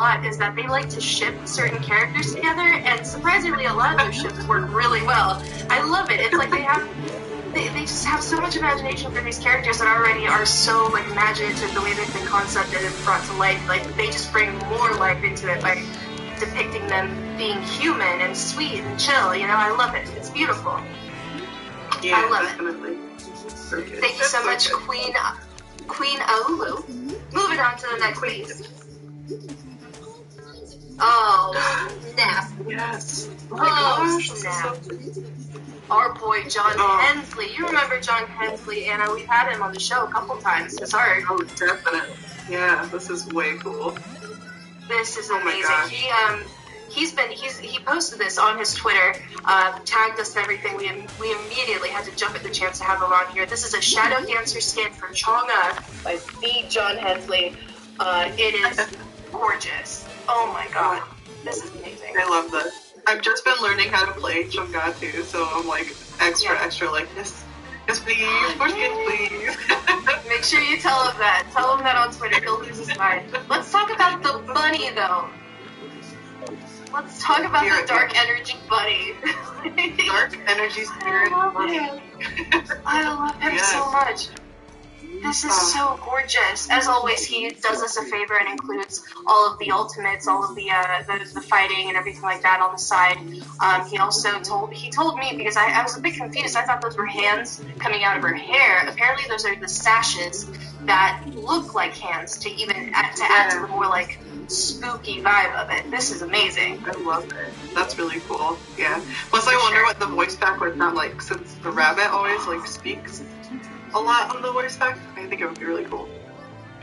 lot is that they like to ship certain characters together, and surprisingly, a lot of their ships work really well. I love it. It's like they just have so much imagination for these characters that already are so like imaginative the way they've been concepted and brought to life. Like they just bring more life into it by depicting them being human and sweet and chill. You know, I love it. It's beautiful. Yeah, I love definitely. it. Thank you so much, Queen Aulu. Moving on to the next piece. Oh, snap. Yes. Oh, snap. Our boy John Hensley. You remember John Hensley, Anna? We've had him on the show a couple times. His art. Oh, definitely. Yeah, this is way cool. This is amazing. He posted this on his Twitter, tagged us and everything. We immediately had to jump at the chance to have him on here. This is a Shadow Dancer skin for Chonga by the John Hensley. It is gorgeous. Oh my god, this is amazing. I love this. I've just been learning how to play Chonga too, so I'm like extra like yes please, more skins please. Make sure you tell him that. Tell him that on Twitter. He'll lose his mind. Let's talk about the bunny though. Let's talk about the dark energy bunny. Dark energy spirit bunny. I love him so much. This is so gorgeous. As always, he does us a favor and includes all of the ultimates, all of the fighting and everything like that on the side. He also told me, because I was a bit confused. I thought those were hands coming out of her hair. Apparently, those are the sashes that look like hands to add to the more like spooky vibe of it. This is amazing. I love it. That's really cool. Yeah. Plus, I wonder what the voice back would sound like, since the rabbit always like speaks a lot on the voice back. I think it would be really cool.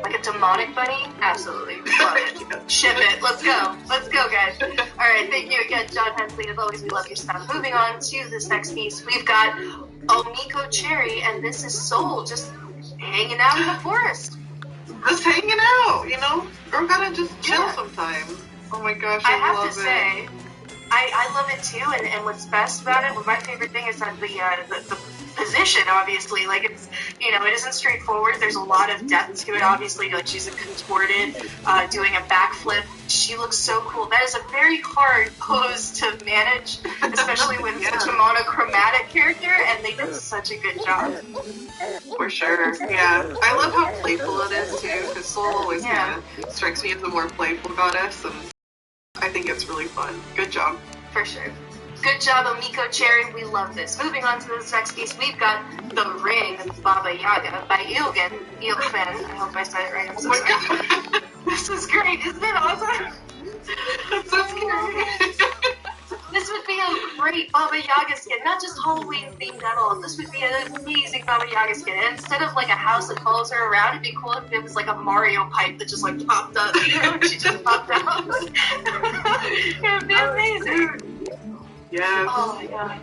Like a demonic bunny? Absolutely. Love it. Ship it. Let's go. Let's go, guys. All right. Thank you again, John Hensley. As always, we love your stuff. Moving on to this next piece, we've got Omiko Cherry, and this is Soul just hanging out in the forest. Just hanging out, you know? Girl gotta just chill sometimes. Oh my gosh, I have love to say, I love it too, and what's best about it, my favorite thing is that the position, obviously, like it's, you know, it isn't straightforward. There's a lot of depth to it, obviously. Like she's contorted, doing a backflip. She looks so cool. That is a very hard pose to manage, especially with such a monochromatic character, and they did such a good job. For sure, yeah. I love how playful it is too, because Soul always kind of strikes me as a more playful goddess, and I think it's really fun. Good job. For sure. Good job, Omiko Cherry. We love this. Moving on to this next piece, we've got The Ring, Baba Yaga by Ilgen. I hope I said it right. I'm so sorry. This is great. Isn't it awesome? It's so scary. This would be a great Baba Yaga skin. Not just Halloween themed at all. This would be an amazing Baba Yaga skin. And instead of like a house that follows her around, it'd be cool if it was like a Mario pipe that just like popped up. You know, she just popped out. It would be amazing. Yes. Oh my god.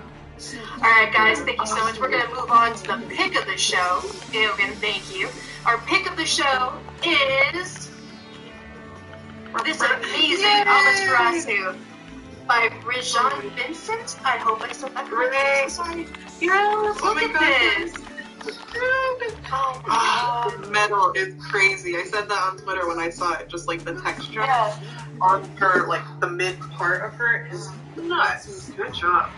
Alright guys, thank you so much. We're going to move on to the pick of the show. Iogen, thank you. Our pick of the show is this amazing Amaterasu by Rajan Vincent. I hope I said that correctly. I'm so sorry. Yes, look at this. Oh, the metal is crazy. I said that on Twitter when I saw it. Just like the texture on her, like the mid part of her is nuts. Good job.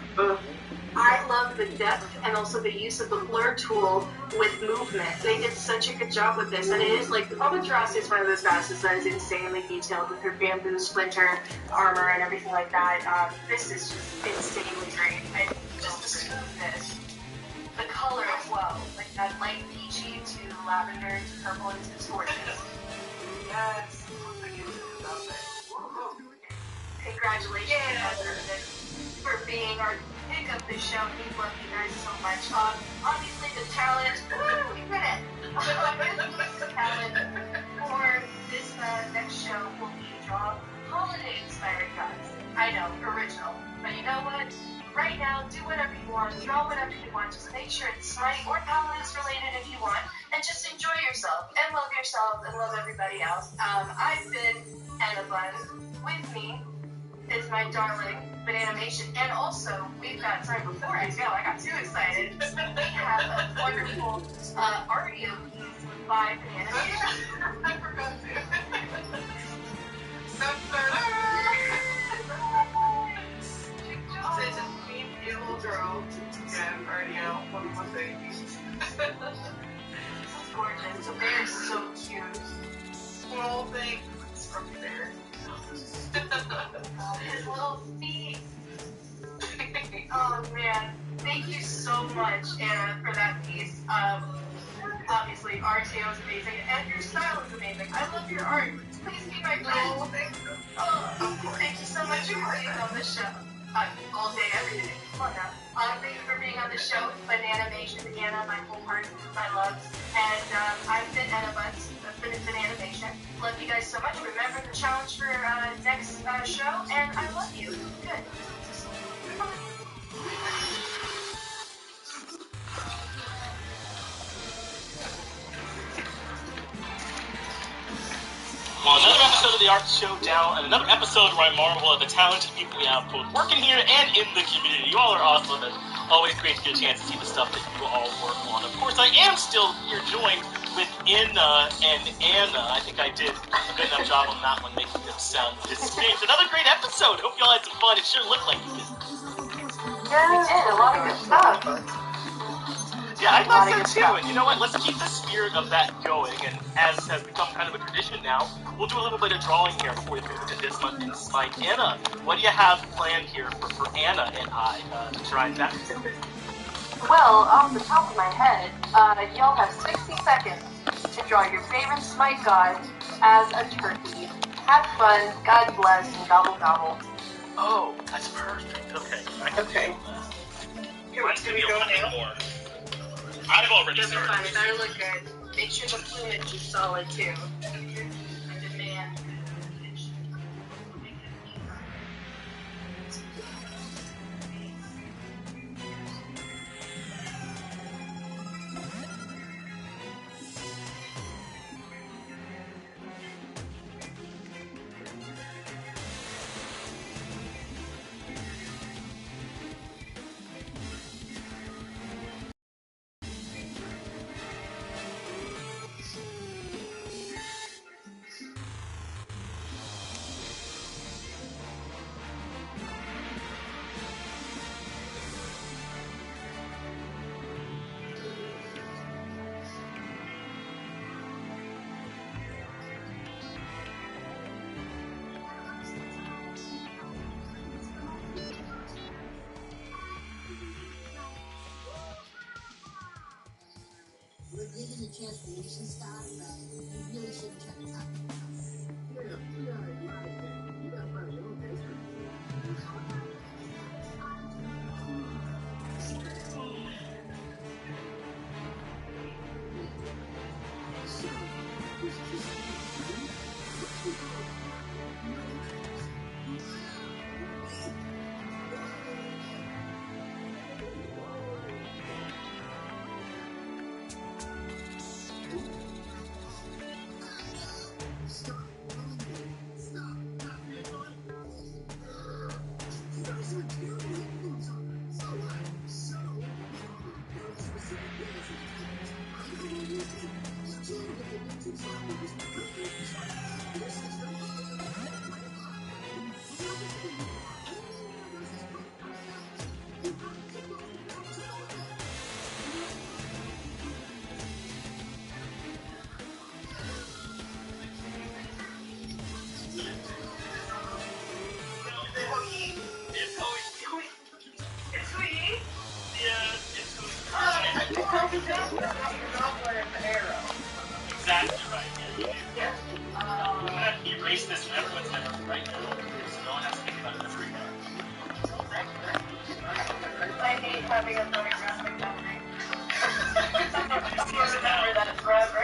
I love the depth and also the use of the blur tool with movement. They did such a good job with this, and it is like Amaterasu is one of those goddesses that is insanely detailed with her bamboo splinter armor and everything like that. This is just insanely great. And just the smoothness, the color as well, like that light peachy to lavender to purple. It's gorgeous. Yes. Congratulations for being our pick of the show. We love you guys so much. Obviously the challenge, we did it. The challenge for this next show will be to draw holiday-inspired cards. I know, original. But you know what? Right now, do whatever you want, draw whatever you want. Just make sure it's Smite or Paladins related if you want, and just enjoy yourself and love yourself and love everybody else. I've been Anna Bun. With me is my darling Bananimation, and also we've got, sorry, before I go, I got too excited. We have a wonderful audio piece by Bananimation. I forgot to. She's just a mean little girl. Yeah, already out. One of my babies. It's gorgeous. The bear is so cute. Small thing. Scruffy bear. His little feet. Oh man. Thank you so much, Anna, for that piece. Obviously, RTO is amazing, and your style is amazing. I love your art. Please be my friend. Thank you so much for being on the show. All day, every day. Come on now. Thank you for being on the show. Bananimation, Anna, my whole heart, my love. And I've been Anna Butts. That's been Bananimation. Love you guys so much. Remember the challenge for next show, and I love you. Good. Well, another episode of the Art Showdown, and another episode where I marvel at the talented people we have both working here and in the community. You all are awesome, and always great to get a chance to see the stuff that you all work on. Of course, I am still here joined with Inna and Anna. I think I did a good enough job on that one, making them sound distinct. Another great episode. Hope you all had some fun. It sure looked like you did. Yeah, we did. A lot of good stuff. Yeah, I thought so too. And you know what? Let's keep the spirit of that going. And as has become kind of a tradition now, we'll do a little bit of drawing here before we move into this month in Smite. Anna, what do you have planned here for Anna and I to try that? Well, off the top of my head, y'all have 60 seconds to draw your favorite Smite god as a turkey. Have fun, God bless, and gobble gobble. Oh, that's perfect. Okay. Okay. Mine's going to be a little bit more. I've already It'll be started. fine. It better look good. Make sure the plumage is solid, too. Demand. Given a transformation style, you really shouldn't try to copy it. Exactly right. Yeah. I'm going to erase this from everyone's memory right now, so no one has to think about it ever again. I hate having a photographic memory. Just use it now. Remember that forever.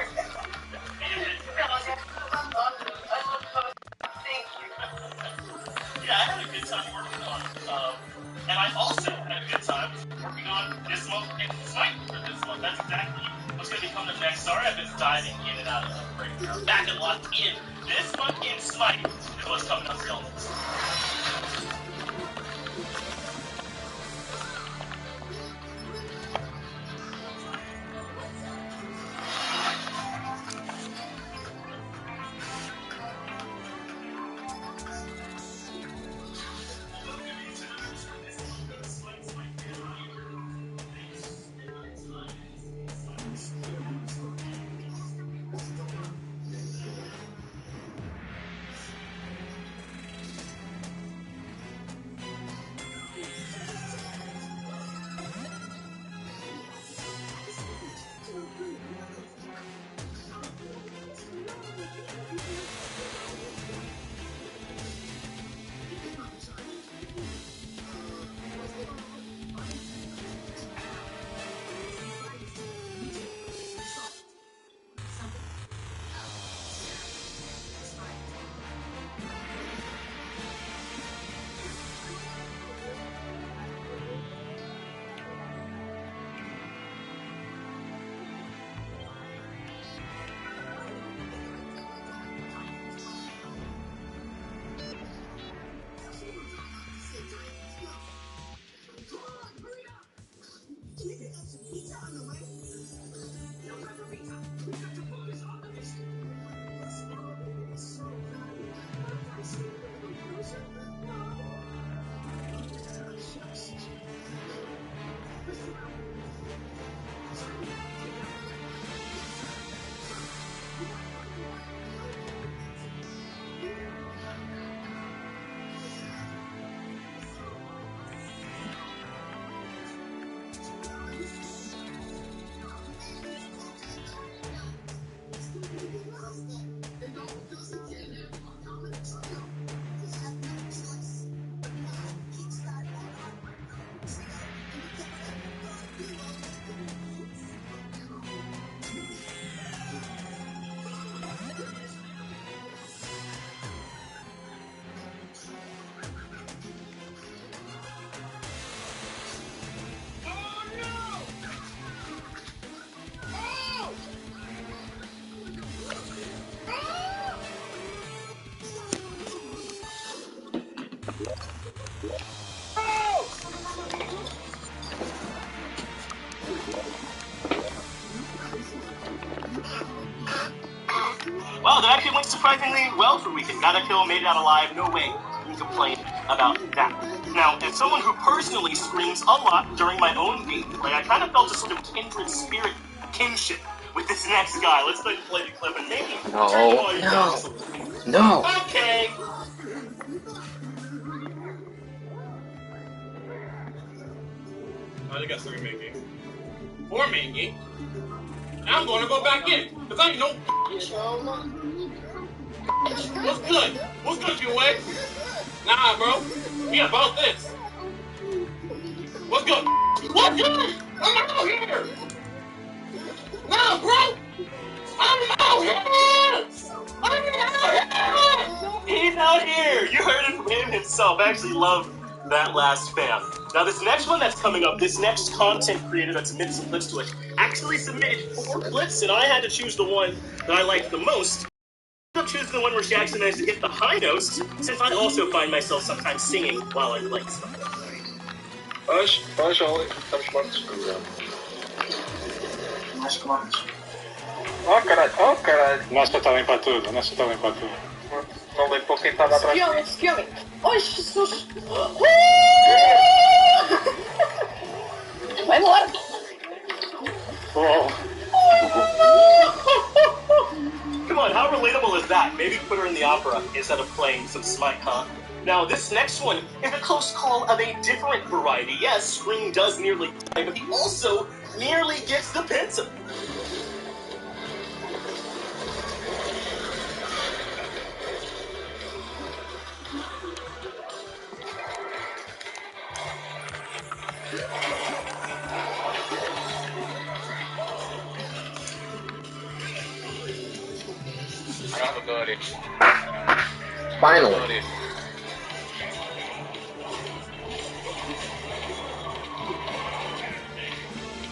Thank you. Yeah, I had a good time working on it. And I also had a good time working on this month and Smite for this month. That's exactly what's going to be coming next. Sorry, I've been diving in and out of the break. Back and locked in. This month in Smite is what's coming up real next. Well, that actually went surprisingly well for Weekend. Got a kill, made it out alive. No way you can complain about that. Now, as someone who personally screams a lot during my own gameplay, I kind of felt a sort of kindred spirit kinship with this next guy. Let's play the clip and maybe turn the audio down just a little. No. Okay. I got started making. Or making. I'm going to go back in, because I ain't no What's good? What's good, you way? Nah, bro. We about this. What's good? What's good? I'm out here. Nah, bro. I'm out here. He's out here. You heard it from him himself. I actually love that last fan. Now, this next one that's coming up, this next content creator that submitted some clips to it, actually submitted 4 clips, and I had to choose the one that I liked the most. I ended up choosing the one where she actually managed to hit the high notes, since I also find myself sometimes singing while I'm playing stuff. Ó, caralho, ó, caralho. Nossa, tá limpa tudo, nossa, tá limpa tudo. Não limpou quem tava atrás. Espião! Ai, Jesus! Vai embora! Oh. Come on, how relatable is that? Maybe put her in the opera instead of playing some Smite, huh? Now, this next one is a close call of a different variety. Yes, Scream does nearly die, but he also nearly gets the pencil. Finally.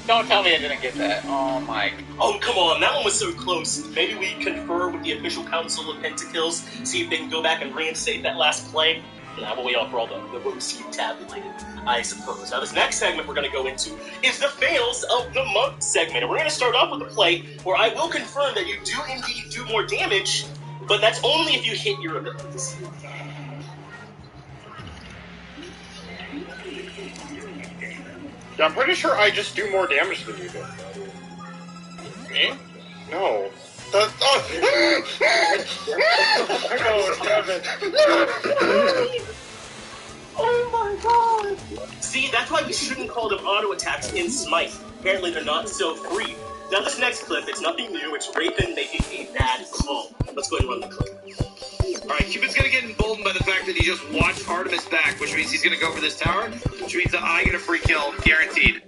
Don't tell me I didn't get that. Oh my. Oh, come on, that one was so close. Maybe we confer with the official council of Pentakills, see if they can go back and reinstate that last play. Nah, we'll wait on for all the rose tabulated, I suppose. Now, this next segment we're going to go into is the fails of the month segment. And we're going to start off with a play where I will confirm that you do indeed do more damage, but that's only if you hit your abilities. Yeah, I'm pretty sure I just do more damage than you do. Me? No. That's... Oh! Oh my god! See, that's why we shouldn't call them auto attacks in Smite. Apparently they're not so free. Now this next clip, it's nothing new, it's Raven making a bad call. Let's go ahead and run the clip. Alright, Cupid's gonna get emboldened by the fact that he just watched Artemis back, which means he's gonna go for this tower, which means that I get a free kill, guaranteed.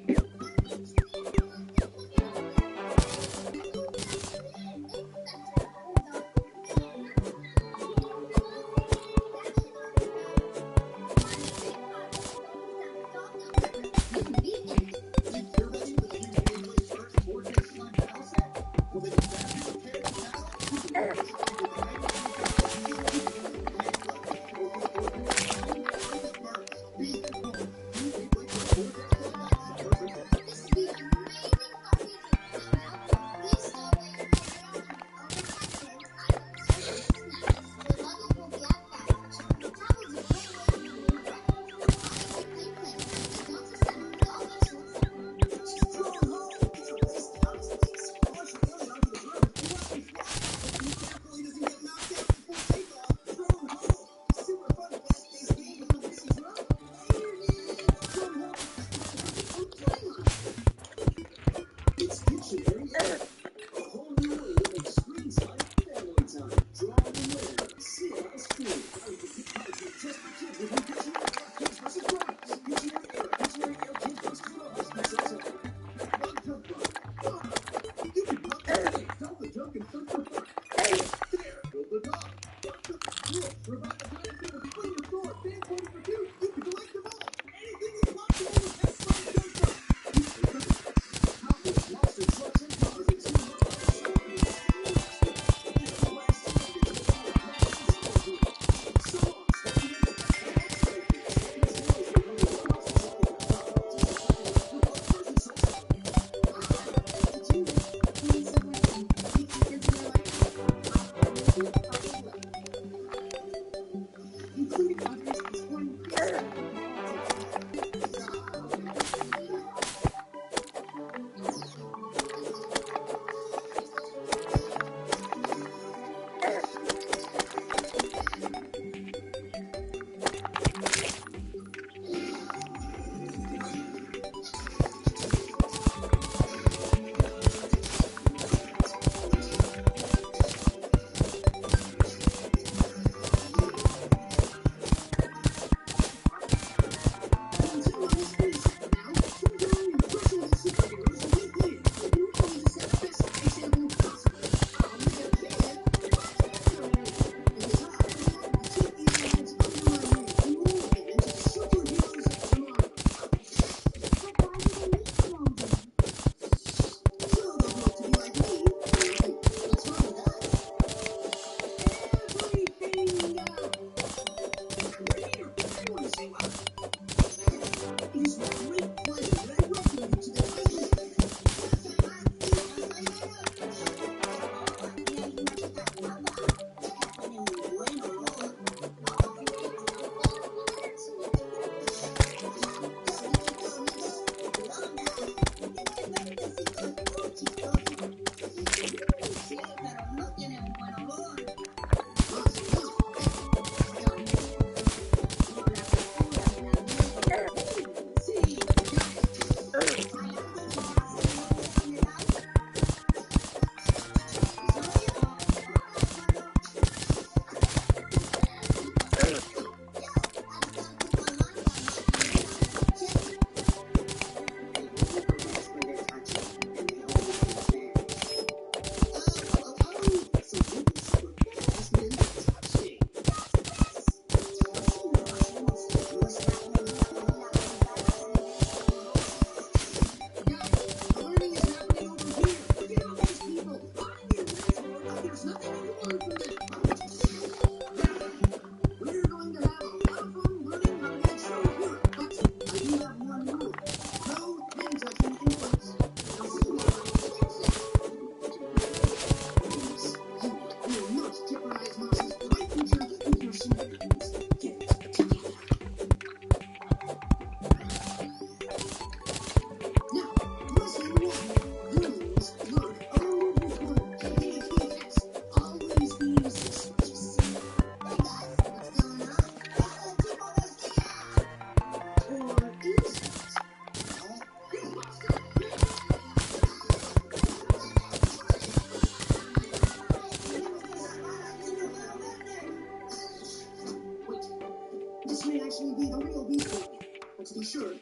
This may actually be the real Beast Boy. But to be sure,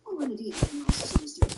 I'll run a DNA analysis on this dude.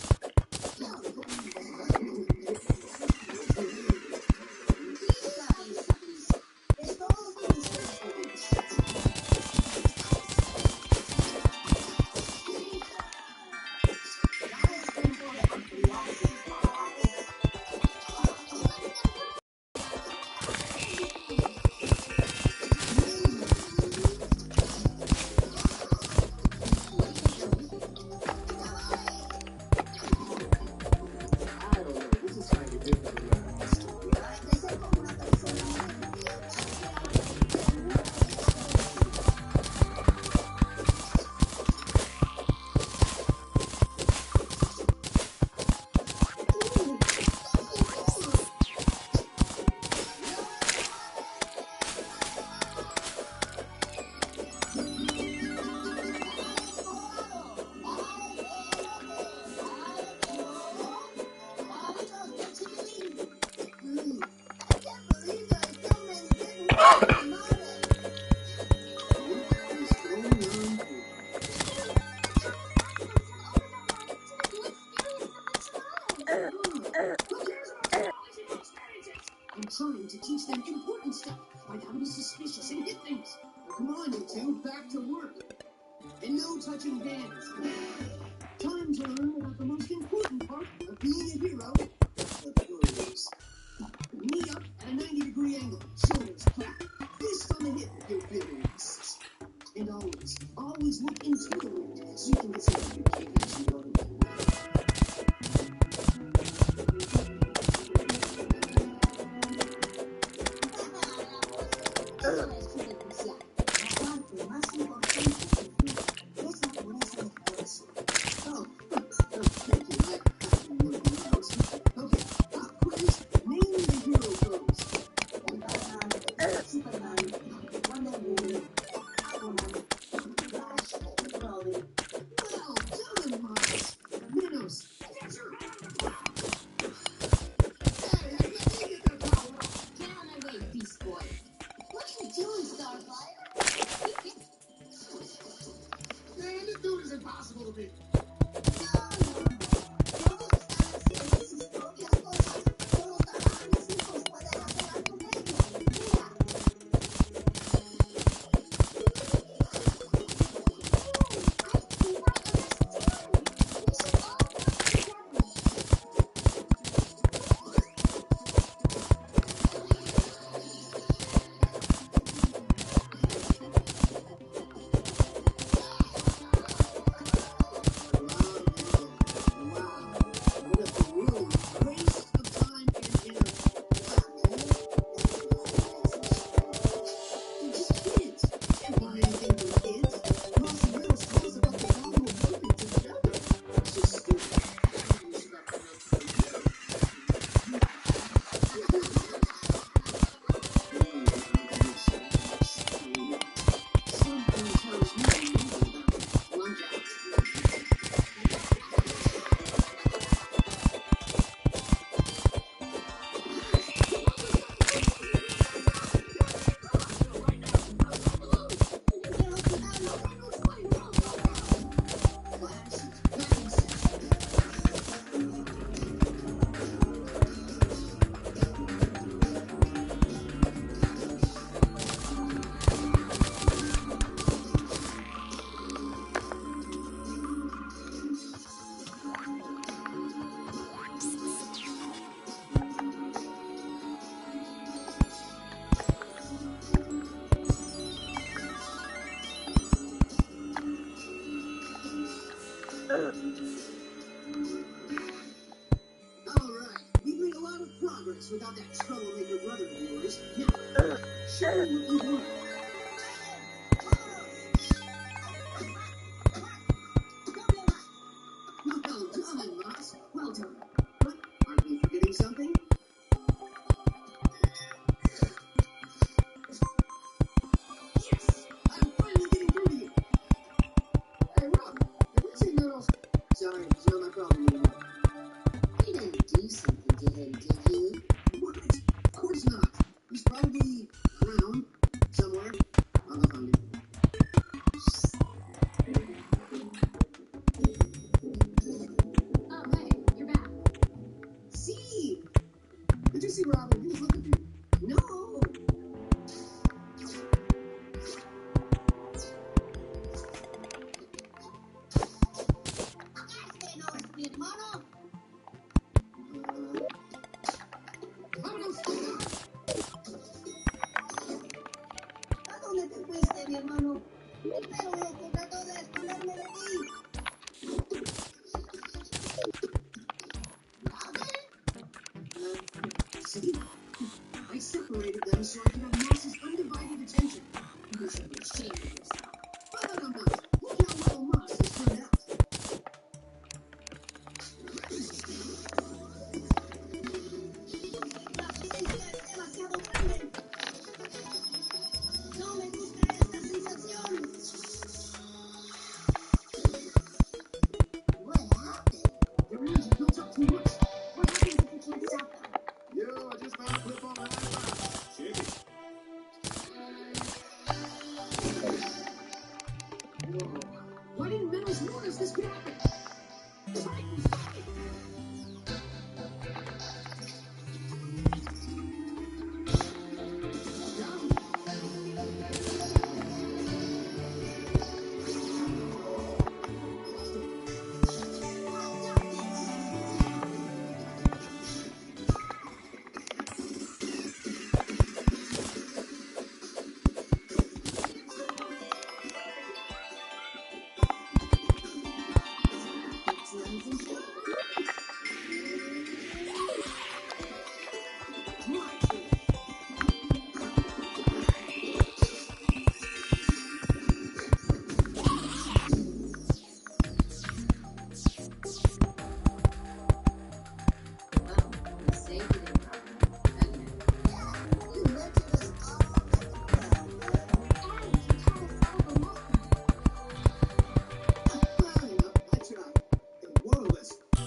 I'm trying to teach them important stuff, like how to be suspicious and get things. Now come on, you two, back to work. And no touching hands. Time to learn about the most important part of being a hero, the pose. Knee up at a 90-degree angle, shoulders flat, fist on the hip with your big wrists. And always look into the wind so you can get some of your can't actually go to the Beast Boy. What are you doing, Starfire? Man, this dude is impossible to beat. Without that troublemaker brother of yours. Now, show me what you've learned. Well done, Moss. Well done. But aren't we forgetting something? Yes! I'm finally getting through to you. Hey, Rob, have you seen Noodles? Sorry, it's not my problem anymore. You didn't do something to him, did you? What? Of course not. He's probably around somewhere. mi hermano. Pero loco, trato de esconderme de ti. See? I separated them so I could have Moss's undivided attention. You should be ashamed of yourself. But I'm not. Look how well Moss has turned out. La presencia es demasiado grande. No me gusta esta sensación. What happened? Your ears are built up too much. What happens if we can't stop them? Yo, I just found a clip on my iPad. Check it. Whoa. Why didn't Meadows warn us this could happen? Titans fight!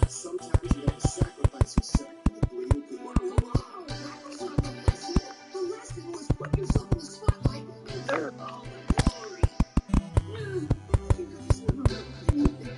Sometimes you have to sacrifice yourself for the greater good. Whoa! That was not the best yet. The last thing was put yourself in the spotlight and all the glory. You guys never really anything.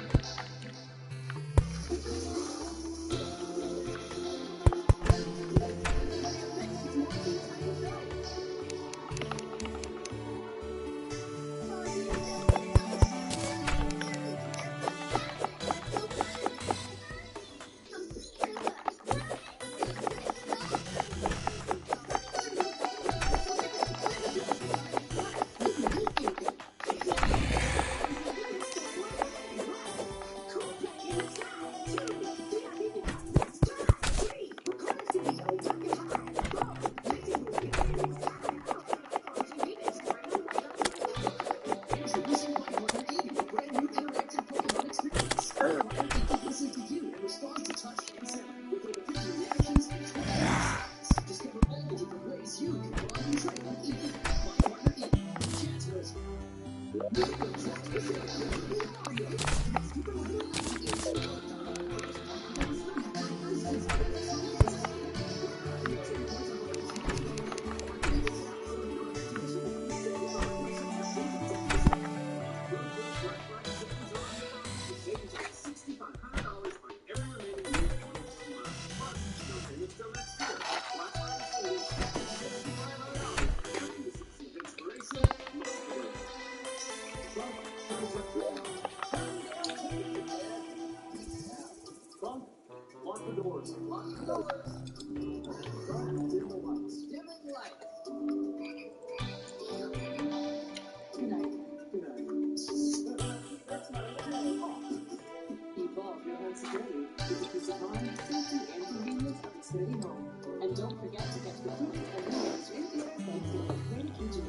And don't forget to catch the food and meals in the airplanes with the great kitchen.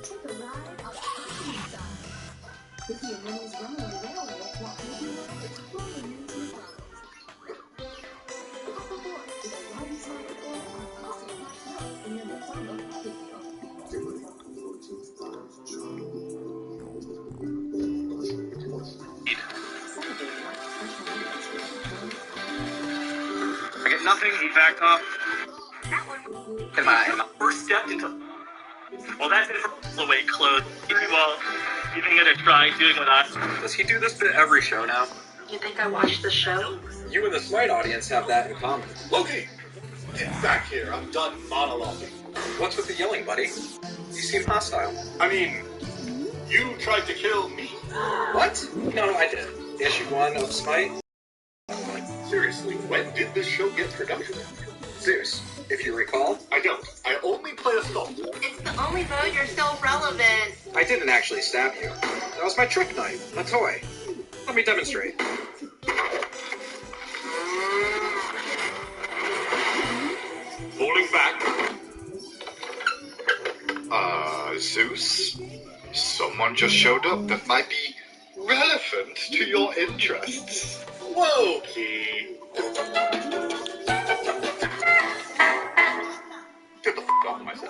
Take a ride on the Halloween side. Mickey and Minnie's Runaway Railway walk Mickey Mouse exploring into McDonald's. Hop aboard with a riding slide before our classic hot milk and your McDonald's Happy Meal. I get nothing, he backed off. Am I? First step into. Well, that's it for the way clothes. You all giving it a try, doing what I. Does he do this to every show now? You think I watched the show? You and the Smite audience have that in common. Loki! Get back here. I'm done monologuing. What's with the yelling, buddy? You seem hostile. I mean, you tried to kill me. What? No, I did. Issue 1 of Smite? Seriously, when did this show get production? Zeus, if you recall. I don't. I only play Assault. It's the only mode you're still relevant. I didn't actually stab you. That was my trick knife, a toy. Let me demonstrate. Falling back. Zeus? Someone just showed up that might be relevant to your interests. Loki. Get the f*** off my side.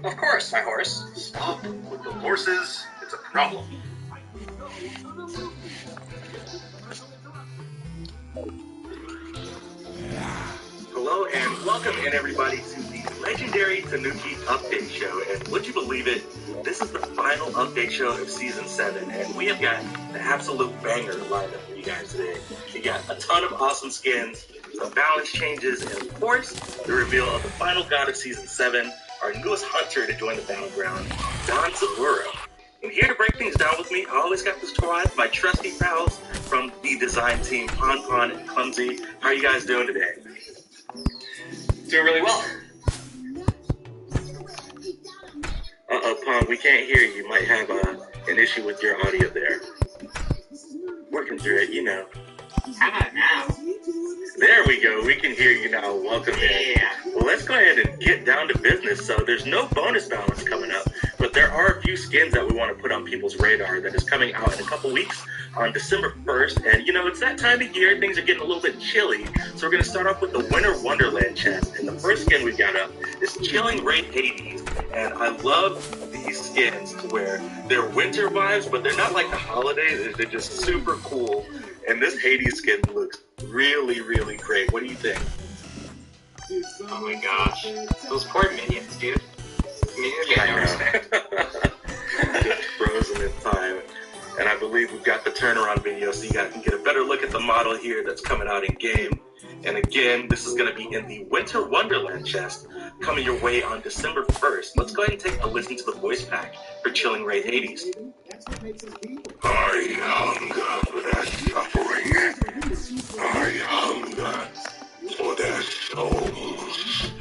Of course, my horse. Stop with the horses. It's a problem. Hello and welcome in everybody to the legendary Tanuki Update Show. And would you believe it? This is the final update show of Season 7, and we have got the absolute banger lined up for you guys today. You got a ton of awesome skins, some balance changes, and of course, the reveal of the final god of Season 7, our newest hunter to join the battleground, Don Zaburo. And here to break things down with me, I always got this squad, my trusty pals from the design team, Pon and Clumsy. How are you guys doing today? Doing really well. Pon, we can't hear you. You might have an issue with your audio there. Working through it, you know. How about now? There we go. We can hear you now. Welcome in. Well, let's go ahead and get down to business. So there's no bonus balance coming up, but there are a few skins that we want to put on people's radar that is coming out in a couple weeks on December 1st. And, you know, it's that time of year. Things are getting a little bit chilly. So we're going to start off with the Winter Wonderland chest. And the first skin we got up is Chilling Wraith Hades. And I love these skins to where they're winter vibes, but they're not like the holidays. They're just super cool. And this Hades skin looks really, really great. What do you think? Oh my gosh. Those poor minions, dude. Minions get no respect. Just frozen in time. And I believe we've got the turnaround video so you guys can get a better look at the model here that's coming out in game. And again, this is going to be in the Winter Wonderland chest coming your way on December 1st. Let's go ahead and take a listen to the voice pack for Chilling Wraith Hades. I hunger for their suffering. I hunger for their souls.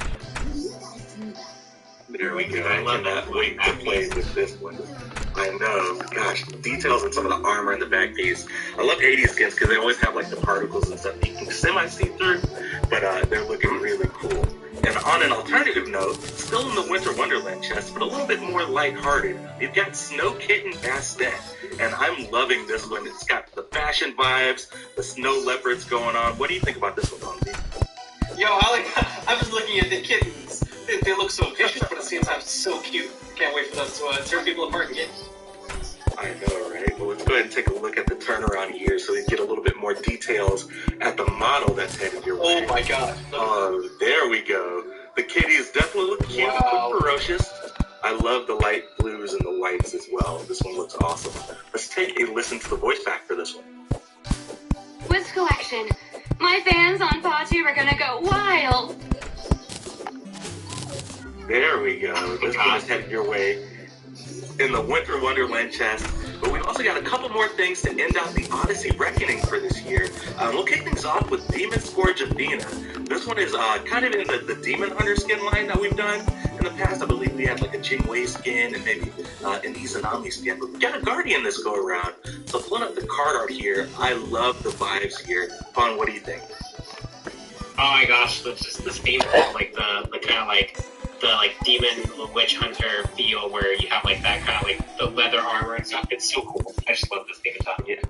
There we go. I cannot wait to play with this one. I know. Gosh, details on some of the armor and the back piece. I love 80s skins because they always have like the particles and stuff that you can semi-see through, but they're looking really cool. And on an alternative note, still in the Winter Wonderland chest, but a little bit more lighthearted, you've got Snow Kitten Bastet. And I'm loving this one. It's got the fashion vibes, the snow leopards going on. What do you think about this one, Fonzie? Yo, I was looking at the kittens. They look so vicious, but at the same time so cute. Can't wait for them to tear people apart again. I know, right? Well, let's go ahead and take a look at the turnaround here so we get a little bit more details at the model that's headed your way. Oh my god. Oh, there we go. The kitties definitely look cute and ferocious. I love the light blues and the whites as well. This one looks awesome. Let's take a listen to the voice pack for this one. Wiz Collection. My fans on Patu are gonna go wild. There we go. This one is headed your way in the Winter Wonderland chest. But we've also got a couple more things to end out the Odyssey Reckoning for this year. We'll kick things off with Demon Scourge Athena. This one is kind of in the Demon Hunter skin line that we've done. In the past, I believe we had like a Jinwei skin and maybe an Izanami skin. But we got a Guardian this go around. So pulling up the card art here, I love the vibes here. Fawn, what do you think? Oh my gosh, this theme, like the kind of like the like demon witch hunter feel where you have like that kind of like the leather armor and stuff. It's so cool. I just love this theme on top. Yeah.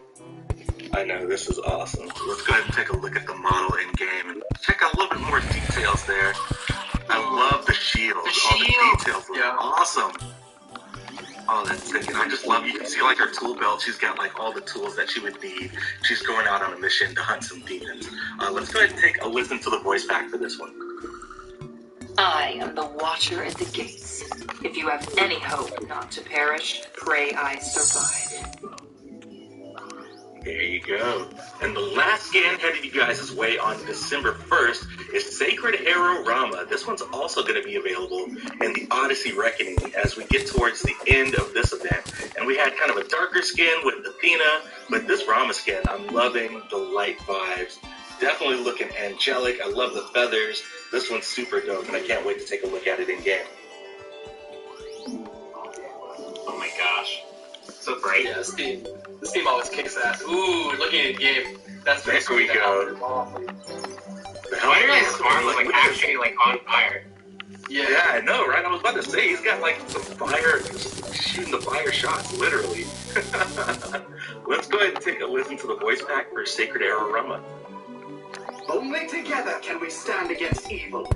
I know, this is awesome. Let's go ahead and take a look at the model in game and check out a little bit more details there. I love the shield. All the details look awesome. Oh, that's sick. And I just love, you can see like her tool belt. She's got like all the tools that she would need. She's going out on a mission to hunt some demons. Let's go ahead and take a listen to the voice pack for this one. I am the watcher at the gates. If you have any hope not to perish, pray I survive. There you go. And the last scan headed you guys' way on December 1st is Sacred Arrow Rama. This one's also going to be available in the Odyssey Reckoning as we get towards the end of this event. And we had kind of a darker skin with Athena, but this Rama skin, I'm loving the light vibes. Definitely looking angelic. I love the feathers. This one's super dope, and I can't wait to take a look at it in game. Oh my gosh. So bright. Yeah, this game always kicks ass. Ooh, looking at game. That's There we go. Why do his arm look like actually like on fire? Yeah, I know, right? I was about to say, he's got like some fire, shooting the fire shots, literally. Let's go ahead and take a listen to the voice pack for Sacred Arrow Rama. Only together can we stand against evil.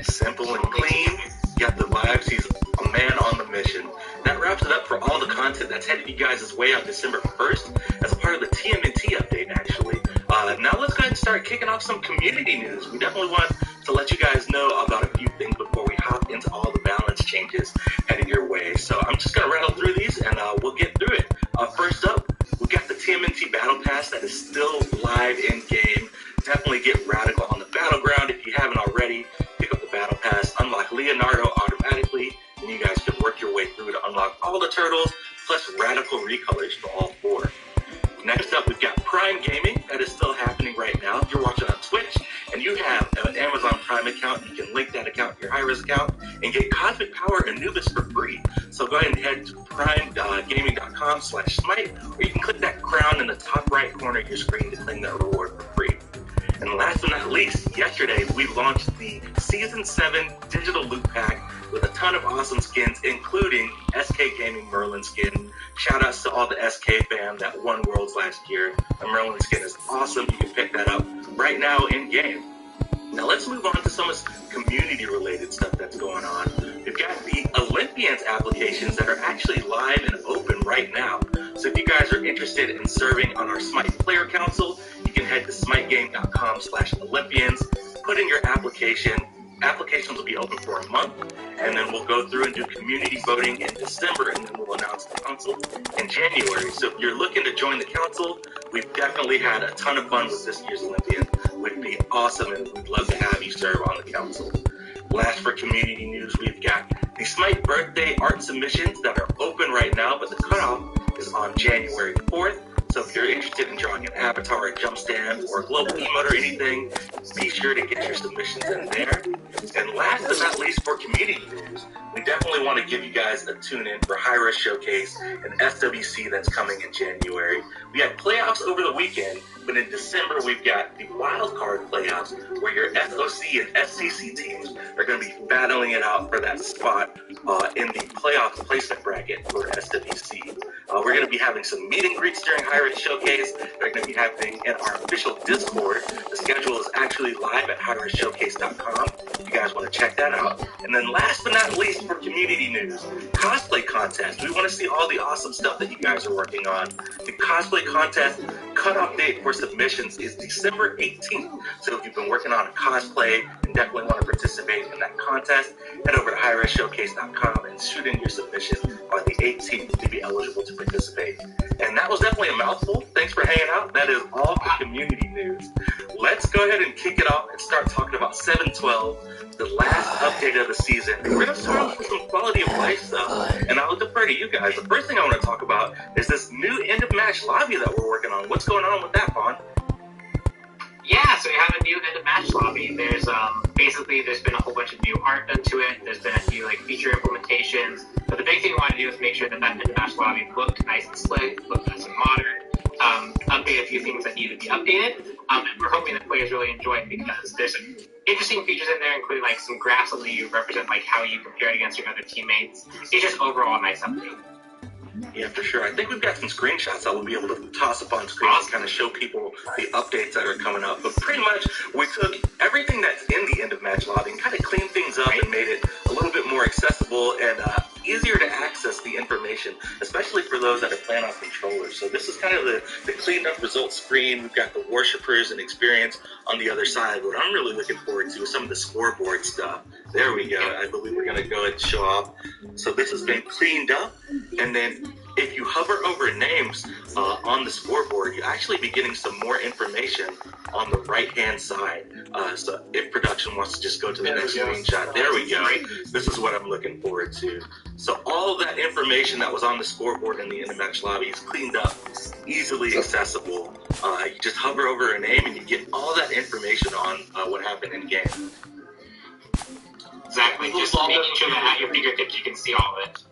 Simple and clean. Got the vibes. He's a man on the mission. That wraps it up for all the content that's headed you guys' way on December 1st as part of the TMNT update, actually. Now let's go ahead and start kicking off some community news. We definitely want to let you guys know about a few things before we hop into all the balance changes headed your way. So I'm just going to rattle through these and we'll get through it. First up, we've got the TMNT Battle Pass that is still live in-game. Definitely get radical on the battleground if you haven't already. Pick up the Battle Pass, unlock Leonardo automatically, and you guys can work your way through to unlock all the turtles, plus radical recolors for all four. Next up, we've got Prime Gaming. That is still happening right now. If you're watching on Twitch and you have an Amazon Prime account, you can link that account to your Hi-Res account and get Cosmic Power Anubis for free. So go ahead and head to primegaming.com/smite, or you can click that crown in the top right corner of your screen to claim that reward for free. And last but not least, yesterday we launched the Season 7 Digital Loot Pack with a ton of awesome skins, including SK Gaming Merlin skin. Shout outs to all the SK fam that won Worlds last year. The Merlin skin is awesome. You can pick that up right now in game. Now let's move on to some of community-related stuff that's going on. We've got the Olympians applications that are actually live and open right now. So if you guys are interested in serving on our Smite Player Council, you can head to smitegame.com/Olympians, put in your application. Applications will be open for a month, and then we'll go through and do community voting in December, and then we'll announce the council in January. So if you're looking to join the council, we've definitely had a ton of fun with this year's Olympian. Would be awesome, and we'd love to have you serve on the council. Last for community news, we've got the Smite birthday art submissions that are open right now, but the cutoff is on January 4th. So if you're interested in drawing an avatar, a jump stand, or a global emote or anything, be sure to get your submissions in there. And last but not least for community news, we definitely want to give you guys a tune-in for Hi-Res Showcase and SWC that's coming in January. We had playoffs over the weekend, but in December we've got the wild card playoffs where your SOC and SCC teams are going to be battling it out for that spot in the playoff placement bracket for SWC. We're going to be having some meet and greets during Hi-Res Showcase. They're going to be happening in our official Discord. The schedule is actually live at highresshowcase.com. If you guys want to check that out. And then last but not least for community news, cosplay contest. We want to see all the awesome stuff that you guys are working on. The cosplay contest cutoff date for submissions is December 18th. So if you've been working on a cosplay and definitely want to participate in that contest, head over to highresshowcase.com and shoot in your submission by the 18th to be eligible to participate. And that was definitely a mouthful. Thanks for hanging out. That is all for community news. Let's go ahead and kick it off and start talking about 712, the last update of the season. And we're going to start off with some quality of life stuff. And I'll defer to you guys. The first thing I want to talk about is this new end of match lobby that we're working on. What's going on with that, Vaughn? Yeah, so we have a new end of match lobby. There's basically there's been a whole bunch of new art done to it. There's been a few like feature implementations. But the big thing we want to do is make sure that that end of match lobby looked nice and slick, looked nice and modern. Update a few things that need to be updated. And we're hoping that players really enjoy it because there's some interesting features in there, including like some graphs that you represent like how you compare it against your other teammates. It's just overall a nice update. Yeah, for sure. I think we've got some screenshots that we'll be able to toss up on screen and kind of show people the updates that are coming up. But pretty much, we took everything that's in the end of match lobby and kind of cleaned things up and made it a little bit more accessible and easier to access the information, especially for those that are playing on controllers. So this is kind of the cleaned up results screen. We've got the worshippers and experience on the other side. What I'm really looking forward to is some of the scoreboard stuff. There we go. I believe we're going to go ahead and show off. So this has been cleaned up. And then if you hover over names on the scoreboard, you actually be getting some more information on the right-hand side. So if production wants to just go to the next screenshot, there we go. This is what I'm looking forward to. So all of that information that was on the scoreboard in the in-match lobby is cleaned up, easily accessible. You just hover over a name and you get all that information on what happened in game. Exactly, just making sure that at your fingertips you can see all of it.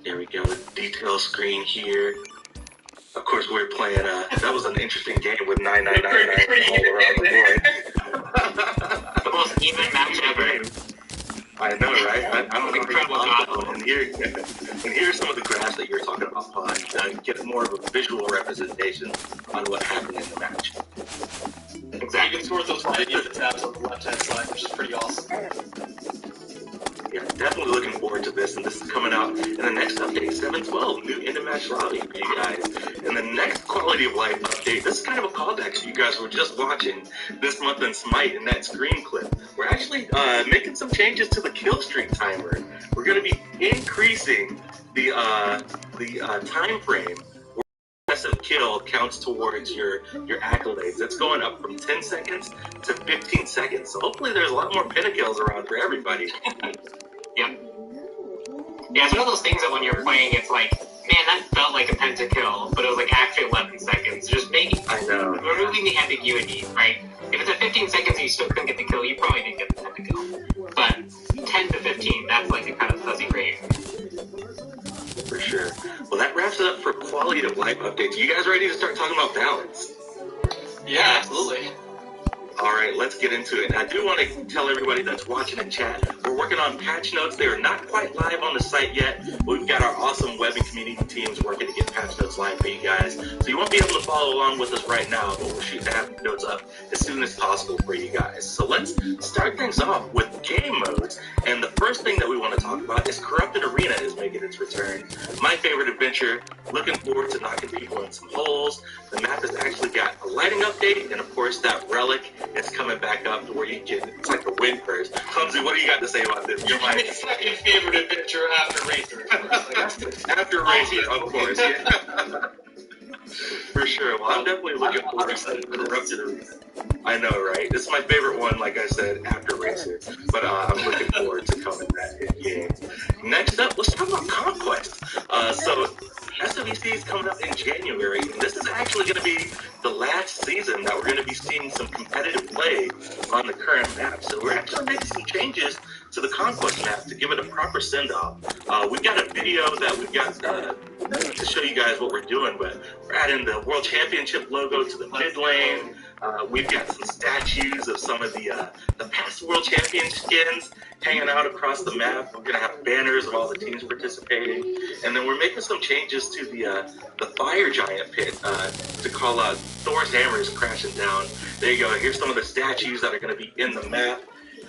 There we go, the detail screen here. Of course, we're playing, that was an interesting game with 9999 all around the board. The most even match ever. I know, right? I'm incredible job. And here's some of the graphs that you're talking about, Pod. Get more of a visual representation on what happened in the match. Exactly. You can sort those video tabs on the left-hand side, which is pretty awesome. Yeah, definitely looking forward to this, and this is coming out in the next update, 712, new in-match lobby for you guys. And the next quality of life update, this is kind of a callback to you guys were just watching this month in Smite in that screen clip. We're actually making some changes to the kill streak timer. We're going to be increasing the time frame where successive kill counts towards your accolades. It's going up from 10 seconds to 15 seconds. So hopefully there's a lot more pentakills around for everybody. Yep. Yeah, it's one of those things that when you're playing, it's like, man, that felt like a pentakill, but it was like actually 11 seconds. Just removing the ambiguity, right? If it's at 15 seconds and you still couldn't get the kill, you probably didn't get the pentakill. But 10 to 15, that's like a kind of fuzzy gray. For sure. Well, that wraps it up for quality of life updates. You guys ready to start talking about balance? Yeah, absolutely. All right, let's get into it. And I do want to tell everybody that's watching in chat, we're working on patch notes. They are not quite live on the site yet, but we've got our awesome web and community teams working to get patch notes live for you guys. So you won't be able to follow along with us right now, but we're shooting to have notes up as soon as possible for you guys. So let's start things off with game modes. And the first thing that we want to talk about is Corrupted Arena is making its return. My favorite adventure. Looking forward to knocking people in some holes. The map has actually got a lighting update, and of course that relic is coming back up to where you can, it's like the wind burst. Clumsy, what do you got to say about this? You're my second favorite adventure after Racer. After Racer, of course, yeah. For sure. Well, I'm definitely looking forward to Corrupted Arena. I know, right? This is my favorite one, like I said, after Racer. But I'm looking forward to coming back in game. Next up, let's talk about Conquest. So SWC is coming up in January, and this is actually going to be the last season that we're going to be seeing some competitive play on the current map. So we're actually making some changes to the Conquest map to give it a proper send-off. We've got a video that we've got to show you guys what we're doing, but we're adding the World Championship logo to the mid lane. We've got some statues of some of the past World Champion skins hanging out across the map. We're going to have banners of all the teams participating. And then we're making some changes to the Fire Giant pit to call out Thor's hammers crashing down. There you go. Here's some of the statues that are going to be in the map.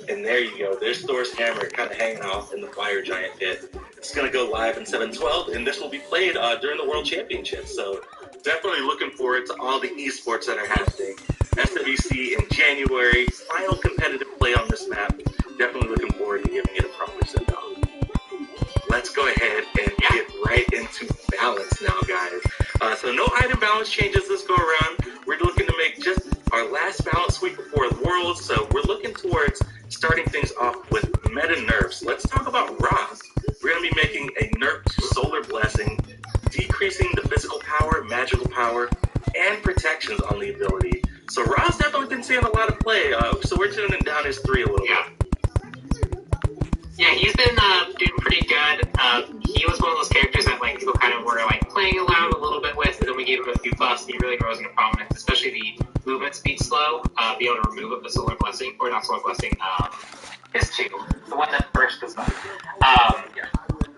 And there you go. There's Thor's hammer kind of hanging off in the Fire Giant pit. It's going to go live in 7/12, and this will be played during the World Championship. So definitely looking forward to all the esports that are happening. SWC in January, final competitive play on this map. Definitely looking forward to giving it a proper send-off. Let's go ahead and get right into balance now, guys. So no item balance changes this go around. We're looking to make just our last balance sweep before the Worlds, so we're looking towards starting things off with meta nerfs. Let's talk about Ross. We're going to be making a nerf to Solar Blessing, decreasing the physical power, magical power, and protections on the ability. So Ross definitely been seeing a lot of play, so we're tuning down his 3 a little bit. Yeah, he's been doing pretty good. He was one of those characters that like people kind of were like playing around a little bit with, and then we gave him a few buffs, and he really grows into prominence, especially the movement speed slow, be able to remove it with Solar Blessing, or not Solar Blessing, his 2, the one that burst the stuff.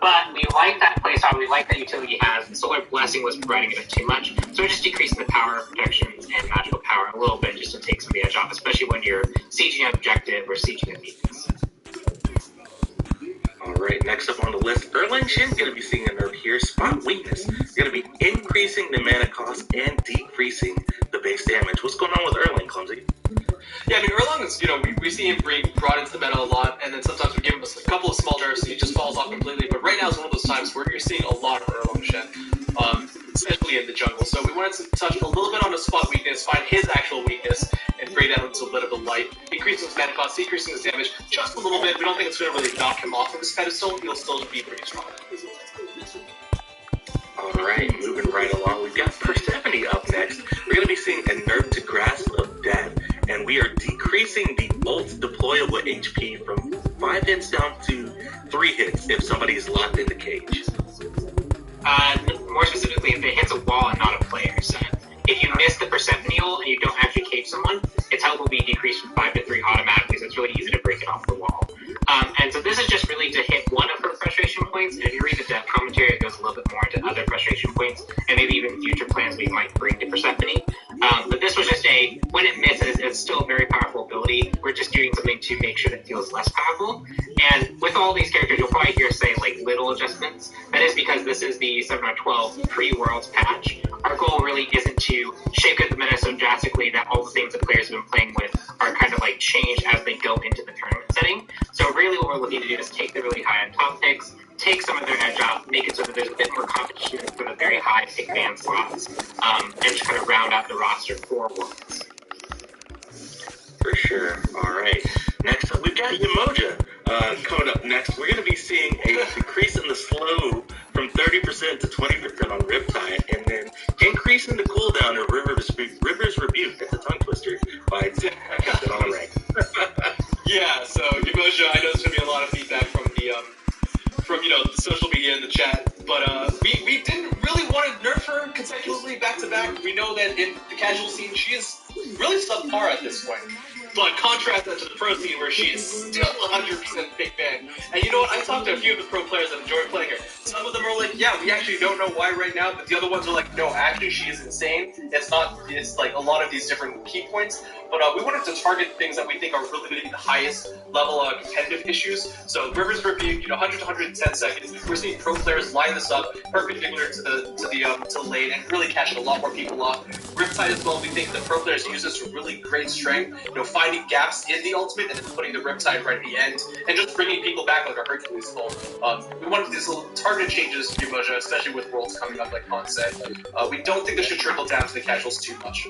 But we like that playstyle, we like that utility he has. The Solar Blessing was providing a bit too much, so we're just decreasing the power, protections, and magical power a little bit just to take some of the edge off, especially when you're sieging an objective or sieging a defense. Alright, next up on the list, Erlang Shin's going to be seeing a nerf here. Spot Weakness is going to be increasing the mana cost and decreasing the base damage. What's going on with Erlang, Clumsy? Yeah, I mean, Erlang is, we see him being brought into the meta a lot, and then sometimes we give him a couple of small nerfs and he just falls off completely, but right now is one of those times where you're seeing a lot of Erlang Shen, especially in the jungle. So we wanted to touch a little bit on his spot weakness, find his actual weakness, and bring that into a bit of the light, increasing his mana cost, decreasing his damage just a little bit. We don't think it's going to really knock him off of his pedestal. He'll still be pretty strong. Alright, moving right along, we've got Persephone up next. We're going to be seeing a nerf to Grasp of Death, and we are decreasing the ult deployable HP from 5 hits down to 3 hits if somebody is locked in the cage. More specifically, if it hits a wall and not a player. So if you miss the Persephone ult and you don't actually cage someone, its health will be decreased from 5 to 3 automatically, so it's really easy to break it off the wall. And so this is just really to hit one of her frustration points, and if you read the dev commentary, it goes a little bit more into other frustration points, and maybe even future plans we might bring to Persephone. But this was just when it misses, it's still a very powerful ability. We're just doing something to make sure that it feels less powerful. And with all these characters, you'll probably hear say, little adjustments. That is because this is the 7.12 pre-Worlds patch. Our goal really isn't to shake up the meta so drastically that all the things that players have been playing with are kind of changed as they go into the tournament setting. So really what we're looking to do is take the really high end top picks, take some of their edge off, make it so that there's a bit more competition for the very high pick ban slots, and just kind of round out the roster for Worlds. For sure. Alright. Next up, we've got Yamoja. Coming up next, we're going to be seeing a decrease in the slow from 30% to 20% on Riptide, and then increasing the cooldown of River's Rebuke, that's a tongue twister, by 10 seconds and on rank. Yeah, so Yamoja, I know there's going to be a lot of feedback from the social media and the chat, but we didn't really want to nerf her consecutively back to back. We know that in the casual scene, she is really subpar at this point. But contrast that to the pro scene where she is still 100% big fan. And you know what? I talked to a few of the pro players that enjoy playing her. Some of them are like, yeah, we actually don't know why right now, but the other ones are like, no, actually she is insane. It's a lot of these different key points. But we wanted to target things that we think are really going to be the highest level of competitive issues. So River's Rebuke, 100 to 110 seconds. We're seeing pro players line this up perpendicular to the lane and really catching a lot more people off. Riptide as well, we think the pro players use this with really great strength, finding gaps in the ultimate and then putting the Riptide right at the end, and just bringing people back like a Hercules full. We wanted these little targeted changes to Yamoja, especially with Worlds coming up, like Han said. We don't think this should trickle down to the casuals too much.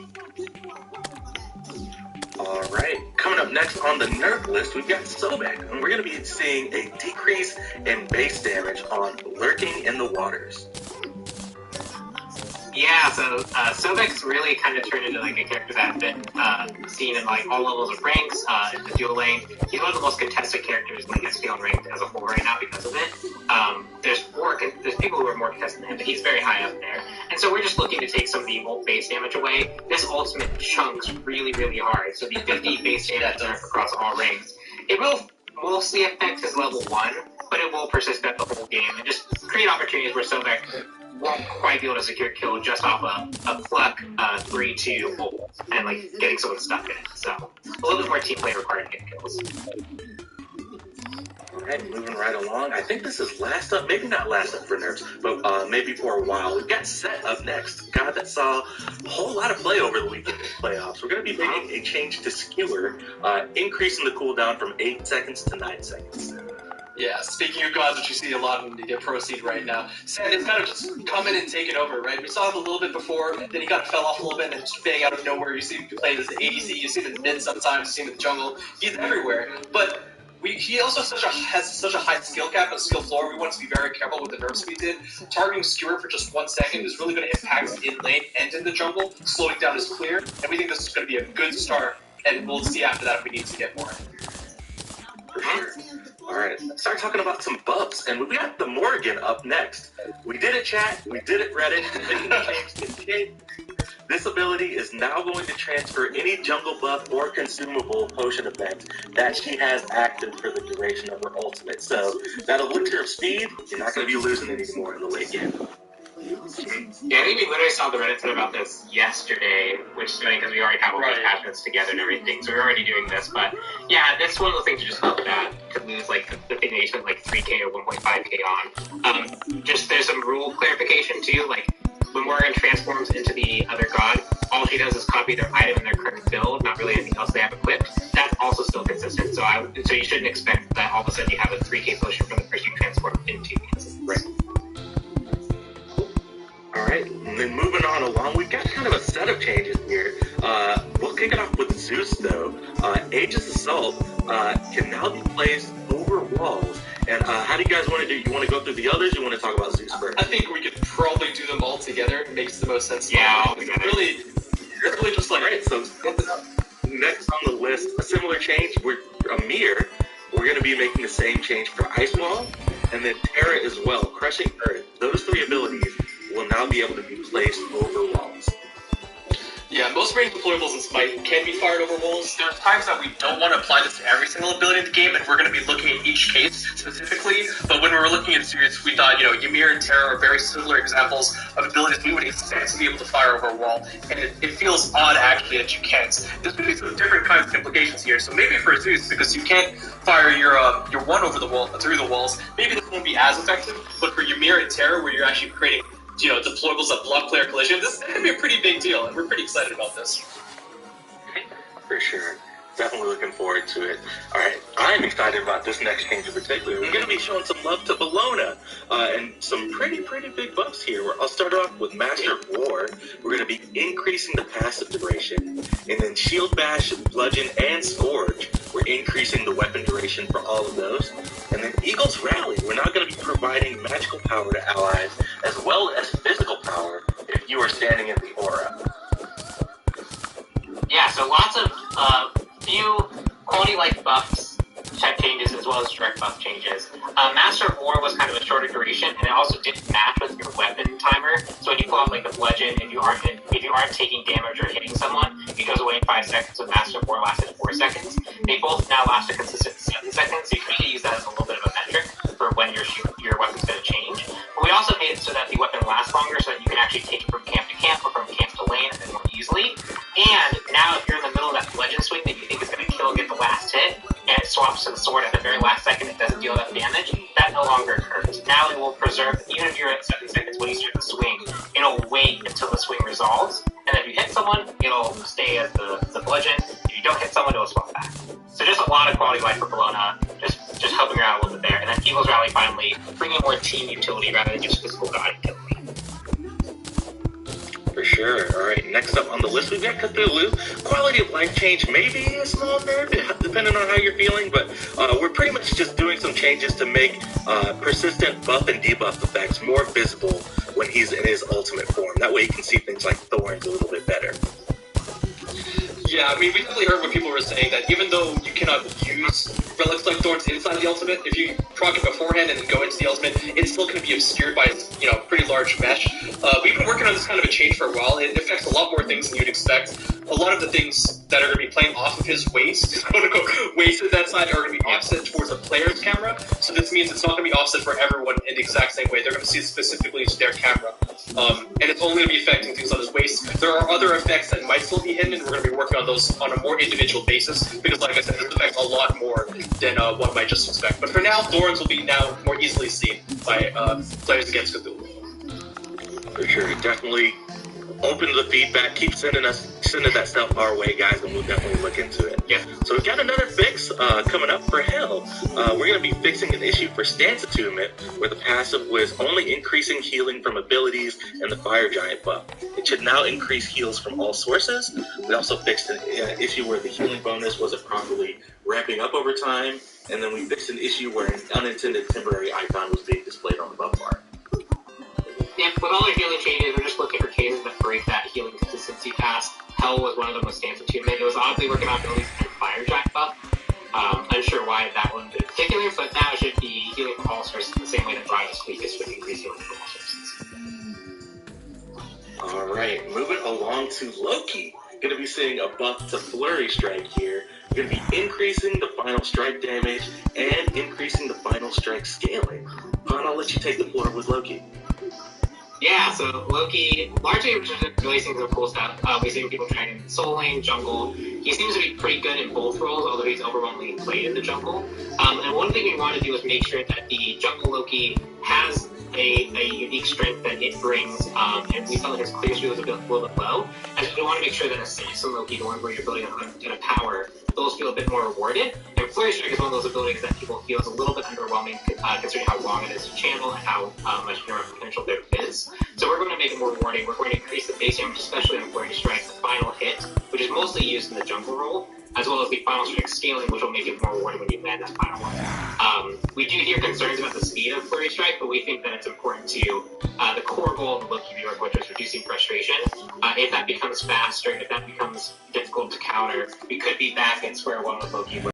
Alright, coming up next on the nerf list, we've got Sobek, and we're going to be seeing a decrease in base damage on Lurking in the Waters. Yeah, so Sobek's really kind of turned into a character that's been seen in all levels of ranks, in the dual lane. He's one of the most contested characters in SP on ranked as a whole right now because of it. There's people who are more contested than him, but he's very high up there. And so we're just looking to take some of the ult base damage away. This ultimate chunks really, really hard. So the 50 base damage across all ranks. It will mostly affect his level 1, but it will persist that the whole game and just create opportunities where Sobek won't quite be able to secure kill just off a pluck 3-2 ult and getting someone stuck in it. So a little bit more team play required to get kills. Alright, moving right along. I think this is last up, maybe not last up for nerfs, but maybe for a while. We've got Set up next, a guy that saw a whole lot of play over the weekend in playoffs. We're going to be making a change to Skewer, increasing the cooldown from 8 seconds to 9 seconds. Yeah, speaking of gods, which you see a lot of them to get proceed right now, Sand is kind of just coming and taking over, right? We saw him a little bit before, then he kind of fell off a little bit, and then just bang out of nowhere. You see him playing as the ADC, you see him in the mid sometimes, you see him in the jungle. He's everywhere. But he also has such a high skill cap and skill floor. We want to be very careful with the nerfs we did. Targeting Skewer for just 1 second is really going to impact in lane and in the jungle, slowing down his clear, and we think this is going to be a good start, and we'll see after that if we need to get more. For sure. Alright, let's start talking about some buffs, and we got the Morgan up next. We did it, chat, we did it, Reddit, making a change. This ability is now going to transfer any jungle buff or consumable potion effect that she has active for the duration of her ultimate. So, that elixir of speed, you're not going to be losing it anymore in the late game. Yeah, I think we literally saw the Reddit thread about this yesterday, which is funny because we already have all those attachments together and everything, so we're already doing this. But yeah, that's one of the things you just felt bad to lose the thing that you spent 3K or 1.5K on. Just there's some rule clarification too, when Morgan transforms into the other god, all she does is copy copy their item in their current build, not really anything else they have equipped, that's also still consistent. So you shouldn't expect that all of a sudden you have a 3K potion from the person you transform into. Right. Alright, and then moving on along, we've got kind of a set of changes here. We'll kick it off with Zeus, though. Aegis Assault can now be placed over walls. And how do you guys want to do? You want to go through the others? Or you want to talk about Zeus first? I think we could probably do them all together. It makes the most sense. Yeah, it's really just like... Alright, so next on the list, a similar change. We're going to be making the same change for Ice Wall, and then Terra as well. Crushing Earth. Those three abilities will now be able to be placed over walls. Yeah, most ranged deployables in Smite can be fired over walls. There are times that we don't want to apply this to every single ability in the game, and we're going to be looking at each case specifically. But when we were looking at Zeus, we thought, Ymir and Terra are very similar examples of abilities we would expect to be able to fire over a wall. And it feels odd, actually, that you can't. There's going to be some different kinds of implications here. So maybe for Zeus, because you can't fire your one over the wall through the walls, maybe this won't be as effective. But for Ymir and Terra, where you're actually creating deployables that block player collision, this is going to be a pretty big deal, and we're pretty excited about this. For sure. Definitely looking forward to it. Alright, I'm excited about this next change in particular. We're going to be showing some love to Bologna, and some pretty big buffs here. I'll start off with Master of War. We're going to be increasing the passive duration, and then Shield Bash, Bludgeon, and Scourge, we're increasing the weapon duration for all of those. And then Eagle's Rally, we're now going to be providing magical power to allies, as well as physical power if you are standing in the aura. Yeah, so lots of few quality life buffs, check changes, as well as direct buff changes. Master of War was kind of a shorter duration, and it also didn't match with your weapon timer. So when you pull out like the bludgeon, if you aren't taking damage or hitting someone, it goes away in 5 seconds. So Master of War lasted 4 seconds. They both now last a consistent 7 seconds. So you can really use that as a little bit of a metric for when your weapon's going to change. But we also made it so that the weapon lasts longer, so that you can actually take it from camp to camp or from camp to lane and more easily. And now if you're in the middle of that bludgeon swing that you think is going to get the last hit, and it swaps to the sword at the very last second, it doesn't deal enough damage, that no longer occurs. Now it will preserve, even if you're at 7 seconds when you start the swing, it'll wait until the swing resolves, and if you hit someone, it'll stay as the bludgeon. If you don't hit someone, it'll swap back. So just a lot of quality life for Bologna, just helping her out a little bit there. And then Eagle's Rally finally bringing more team utility rather than just physical god utility. For sure. Alright, next up on the list, we've got Cthulhu. Quality of life change may be a small nerve, depending on how you're feeling, but we're pretty much just doing some changes to make persistent buff and debuff effects more visible when he's in his ultimate form. That way you can see things like thorns a little bit better. Yeah, I mean, we definitely heard what people were saying, that even though you cannot use relics like thorns inside the ultimate, if you proc it beforehand and then go into the ultimate, it's still going to be obscured by, pretty large mesh. We've been working on this kind of a change for a while. It affects a lot more things than you'd expect. A lot of the things that are going to be playing off of his waist, quote-unquote, waist at that side, are going to be offset towards the player's camera. So this means it's not going to be offset for everyone in the exact same way. They're going to see it specifically to their camera. And it's only going to be affecting things on his waist. There are other effects that might still be hidden, and we're going to be working on those on a more individual basis, because like I said, this affects a lot more than one might just expect. But for now, thorns will be now more easily seen by players against Cthulhu. For sure, definitely open to the feedback. Keep sending that stuff our way, guys, and we'll definitely look into it. Yeah. So we've got another fix coming up for Hell. We're going to be fixing an issue for Stance Attunement, where the passive was only increasing healing from abilities and the Fire Giant buff. It should now increase heals from all sources. We also fixed an issue where the healing bonus wasn't properly ramping up over time, and then we fixed an issue where an unintended temporary icon was being displayed on the buff bar. Yeah, with all the healing changes, we're just looking for cases that break that healing consistency past. Hell was one of them with Stance Attunement. It was oddly working on abilities and Fire Giant buff. Unsure why that one in particular, but now it should be healing from all sources the same way that Brian is weakest with increased healing from all sources. Alright, moving along to Loki. Going to be seeing a buff to Flurry Strike here. Going to be increasing the final strike damage and increasing the final strike scaling. Vaughn, I'll let you take the floor with Loki. Yeah, so Loki, largely just releasing some cool stuff. We've seen people trying in Soul Lane, Jungle. He seems to be pretty good in both roles, although he's overwhelmingly played in the Jungle. And one thing we want to do is make sure that the Jungle Loki has a unique strength that it brings, and we felt like its clear speed was a little bit low. And we want to make sure that some Loki, the one where you're building a power, those feel a bit more rewarded. And Flurry Strike is one of those abilities that people feel is a little bit underwhelming, considering how long it is to channel and how much potential there is. So we're going to make it more rewarding. We're going to increase the base damage, especially on Flurry Strike, the final hit, which is mostly used in the jungle role, as well as the final strike scaling, which will make it more rewarding when you land that final one. We do hear concerns about the speed of Flurry Strike, but we think that it's important to the core goal of the Loki rework, which is reducing frustration. If that becomes faster, if that becomes difficult to counter, we could be back at square one with Loki, where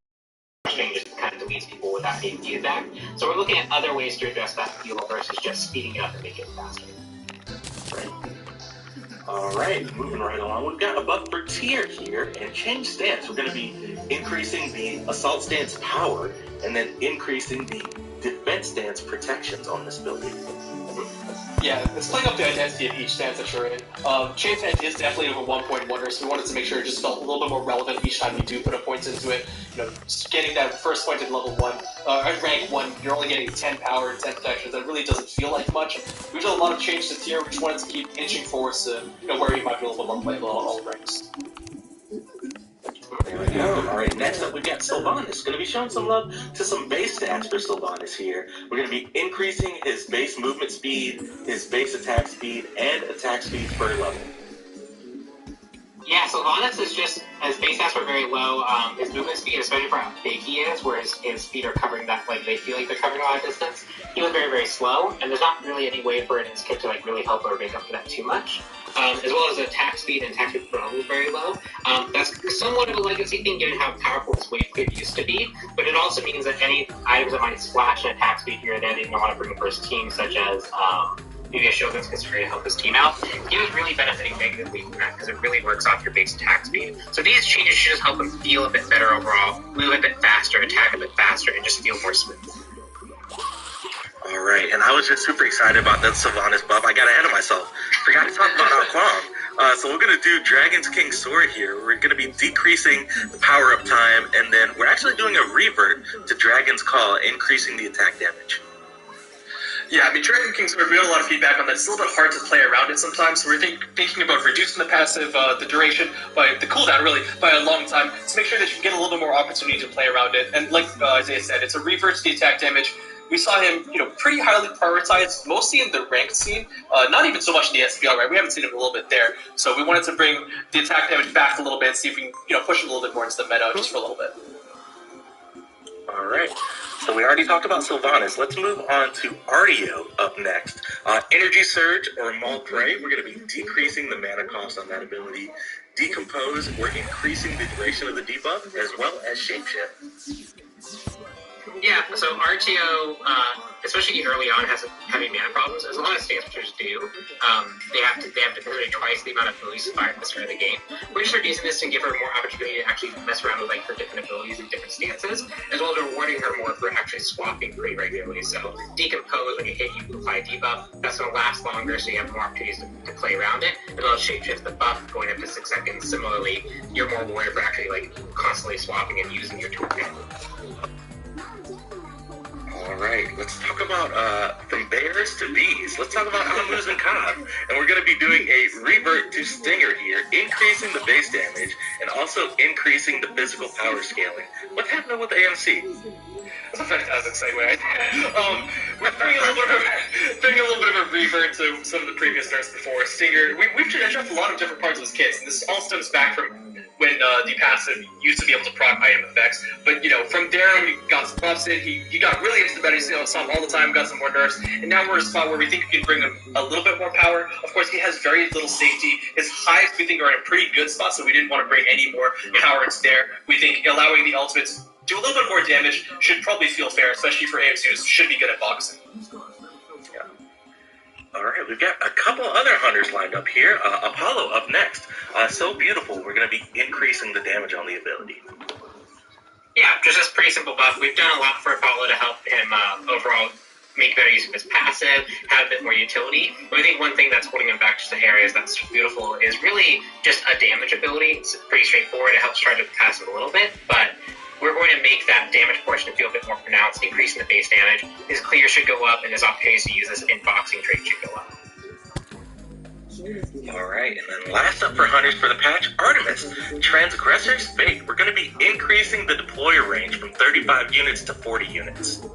frustrating just kind of deletes people without needing feedback. So we're looking at other ways to address that feel versus just speeding it up and making it faster. Alright, moving right along. We've got a buff for tier here, and change stance. We're going to be increasing the assault stance power, and then increasing the defense stance protections on this building. Yeah, it's playing up the identity of each stance that you're in. Change stance is definitely over 1.1, so we wanted to make sure it just felt a little bit more relevant each time you do put a point into it. You know, getting that first point at level 1, at rank 1, you're only getting 10 power and 10 protections. That really doesn't feel like much. We've done a lot of change to tier. We just wanted to keep inching forward to where you might be a little bit more playable on all ranks. There we go. Alright, next up we've got Sylvanas. Going to be showing some love to some base stats for Sylvanas here. We're going to be increasing his base movement speed, his base attack speed, and attack speed per level. Yeah, Sylvanas is just, his base stats are very low. His movement speed, especially for how big he is, where his feet are covering that, like, they feel like they're covering a lot of distance, he was very, very slow, and there's not really any way for it in his kit to, like, really help or make up for that too much. As well as attack speed and attack speed per level is very low. That's somewhat of a legacy thing, given how powerful his wave clear used to be, but it also means that any items that might splash an attack speed here and there that you want to bring first team, such as, maybe a Shogun's History to help his team out, he was really benefiting negatively from that because it really works off your base attack speed. So these changes should just help him feel a bit better overall, move a bit faster, attack a bit faster, and just feel more smooth. Alright, and I was just super excited about that Sylvanas buff. I got ahead of myself. Forgot to talk about Alquam. So we're going to do Dragon's King Sword here. We're going to be decreasing the power-up time, and then we're actually doing a revert to Dragon's Call, increasing the attack damage. Yeah, I mean, Dragon King Sword, we got a lot of feedback on that. It's a little bit hard to play around it sometimes, so we're thinking about reducing the passive, the duration, by the cooldown, really, by a long time, to make sure that you get a little bit more opportunity to play around it. And like Isaiah said, it's a revert to the attack damage. We saw him, pretty highly prioritized, mostly in the ranked scene, not even so much in the SPL, right? We haven't seen him a little bit there. So we wanted to bring the attack damage back a little bit, see if we can, push him a little bit more into the meta, just for a little bit. Alright, so we already talked about Sylvanas. Let's move on to Artio up next. Energy Surge, or Maul Prey, we're going to be decreasing the mana cost on that ability. Decompose, we're increasing the duration of the debuff, as well as Shapeshift. Yeah, so Artio, especially early on, has heavy mana problems. As a lot of Stancers do, they have to consider twice the amount of abilities to fire at the start of the game. We're just reducing this to give her more opportunity to actually mess around with like her different abilities and different stances, as well as rewarding her more for actually swapping pretty regularly. So Decompose, when you hit, you apply a debuff. That's going to last longer, so you have more opportunities to play around it. As well as Shapeshift, the buff going up to 6 seconds. Similarly, you're more rewarded for actually like constantly swapping and using your toolkit. Alright, let's talk about from bears to bees. Let's talk about Amus and Cobb. And we're going to be doing a revert to Stinger here, increasing the base damage and also increasing the physical power scaling. What's happening with AMC? That's a fantastic segue. We're bringing a little bit of a revert to some of the previous nerfs before. Stinger, we've addressed a lot of different parts of his kits, and this all stems back from when the passive used to be able to proc item effects. But, from there, we got some buffs in. He got really into the meta. He saw him all the time, got some more nerfs. And now we're at a spot where we think we can bring him a little bit more power. Of course, he has very little safety. His highs, we think, are in a pretty good spot, so we didn't want to bring any more power into there. We think allowing the ultimates do a little bit more damage should probably feel fair, especially for AMC, who should be good at boxing. Yeah. Alright, we've got a couple other hunters lined up here. Apollo up next. So beautiful, we're going to be increasing the damage on the ability. Yeah, just a pretty simple buff. We've done a lot for Apollo to help him overall make better use of his passive, have a bit more utility. But I think one thing that's holding him back just the areas that's beautiful is really just a damage ability. It's pretty straightforward. It helps try to passive a little bit, but we're going to make that damage portion feel a bit more pronounced, increasing the base damage. His clear should go up, and his opportunities to use this in boxing trait should go up. Alright, and then last up for hunters for the patch, Artemis. Transgressor's Fate. We're going to be increasing the deployer range from 35 units to 40 units.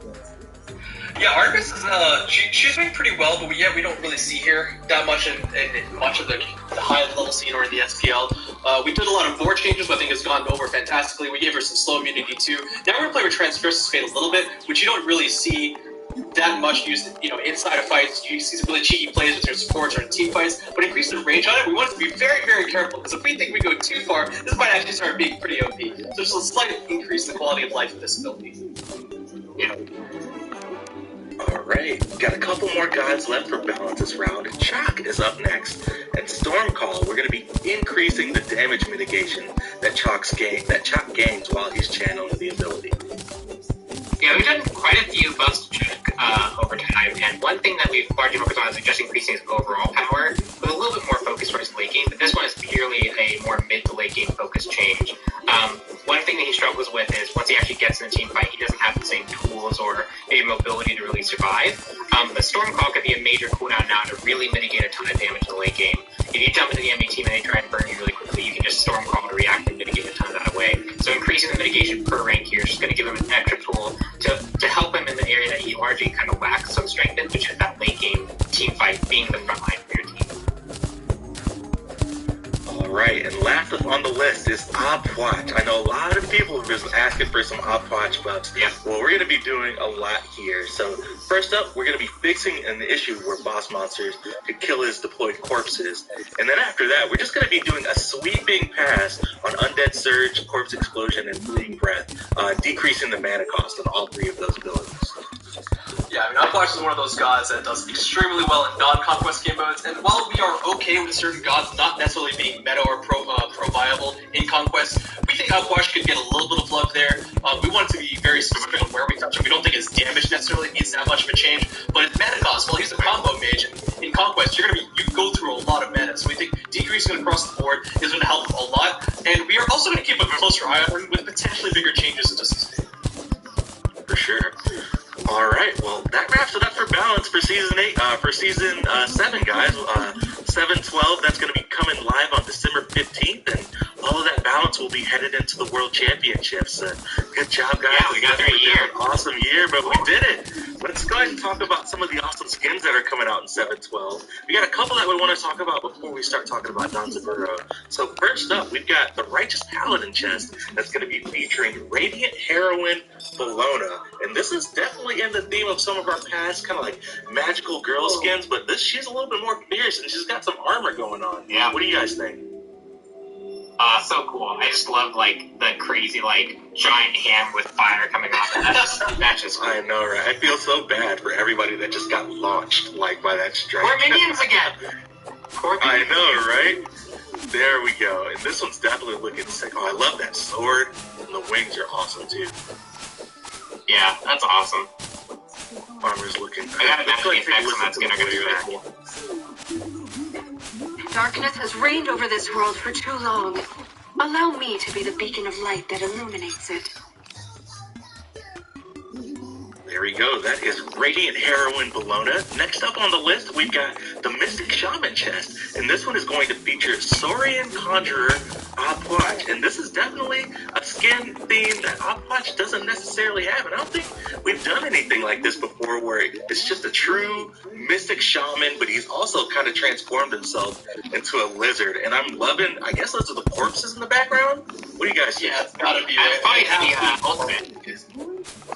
Yeah, Artemis is she's doing pretty well, but we don't really see her that much in much of the high level scene or in the SPL. We did a lot of board changes, but I think it's gone over fantastically. We gave her some slow immunity too. Now we're gonna play with Transgressor's Fate a little bit, which you don't really see that much used, inside of fights. You see some really cheeky plays with your supports or in team fights, but increase the range on it. We want to be very, very careful, because if we think we go too far, this might actually start being pretty OP. So there's a slight increase in the quality of life of this ability. Yeah. Alright, got a couple more gods left for balance this round. Chalk is up next. And Stormcall, we're going to be increasing the damage mitigation that Chalk gains while he's channeling the ability. Yeah, we've done quite a few buffs to Chalk over time, and one thing that we've largely focused on is just increasing his overall power, with a little bit more focus towards late game, but this one is purely a more mid to late game focused change. One thing that he struggles with is once he actually gets in a team fight, he doesn't have the same tools or maybe mobility to really survive. But Stormcall could be a major cooldown now to really mitigate a ton of damage in the late game. If you jump into the enemy team and they try and burn you really quickly, you can just Stormcall to react and mitigate a ton of that away. So increasing the mitigation per rank here is just going to give him an extra tool to help him in the area that he largely kind of lacks some strength in, which is that late game team fight, being the front line for your team. Alright, and last up on the list is Opwatch. I know a lot of people have been asking for some Opwatch buffs. Yeah. Well, we're going to be doing a lot here. So, first up, we're going to be fixing an issue where boss monsters could kill his deployed corpses. And then after that, we're just going to be doing a sweeping pass on Undead Surge, Corpse Explosion, and Fleeting Breath, decreasing the mana cost on all three of those abilities. Yeah, I mean, Upwatch is one of those gods that does extremely well in non-conquest game modes, and while we are okay with certain gods not necessarily being meta or pro-viable in conquest, we think Upwatch could get a little bit of love there. We want it to be very specific on where we touch him. We don't think his damage necessarily needs that much of a change, but his mana cost, well, he's a combo mage, and in conquest, you go through a lot of mana, so we think decreasing across the board is going to help him a lot, and we are also going to keep a closer eye on him with potentially bigger changes into season 8. For sure. Alright, well, that wraps it up for balance for season 8, for season 7, guys. 7/12, that's going to be coming live on December 15th, and all of that balance will be headed into the World Championships. Good job, guys. Yeah, we got through a year. An awesome year, but we did it. Let's go ahead and talk about some of the awesome skins that are coming out in 7/12. We got a couple that we want to talk about before we start talking about Danzaburo. So first up, we've got the Righteous Paladin chest that's going to be featuring Radiant Heroine Bologna, and this is definitely in the theme of some of our past kind of like magical girl skins, but she's a little bit more fierce and she's got some armor going on. Yeah. What do you guys think? So cool. I just love like the crazy like giant hand with fire coming off. That's just cool. I know, right? I feel so bad for everybody that just got launched like by that strike. Poor minions again. I know, right? There we go. And this one's definitely looking sick. Oh, I love that sword, and the wings are awesome too. Yeah, that's awesome. Armor's looking. I gotta imagine the effects on that skin are gonna be really cool. Darkness has reigned over this world for too long. Allow me to be the beacon of light that illuminates it. There we go. That is Radiant Heroine Bologna. Next up on the list, we've got the Mystic Shaman chest. And this one is going to feature Saurian Conjurer Opwatch. And this is definitely a skin theme that Opwatch doesn't necessarily have. And I don't think we've done anything like this before where it's just a true Mystic Shaman, but he's also kind of transformed himself into a lizard. And I'm loving, I guess those are the corpses in the background? What do you guys think? Yeah, it's gotta be the ultimate.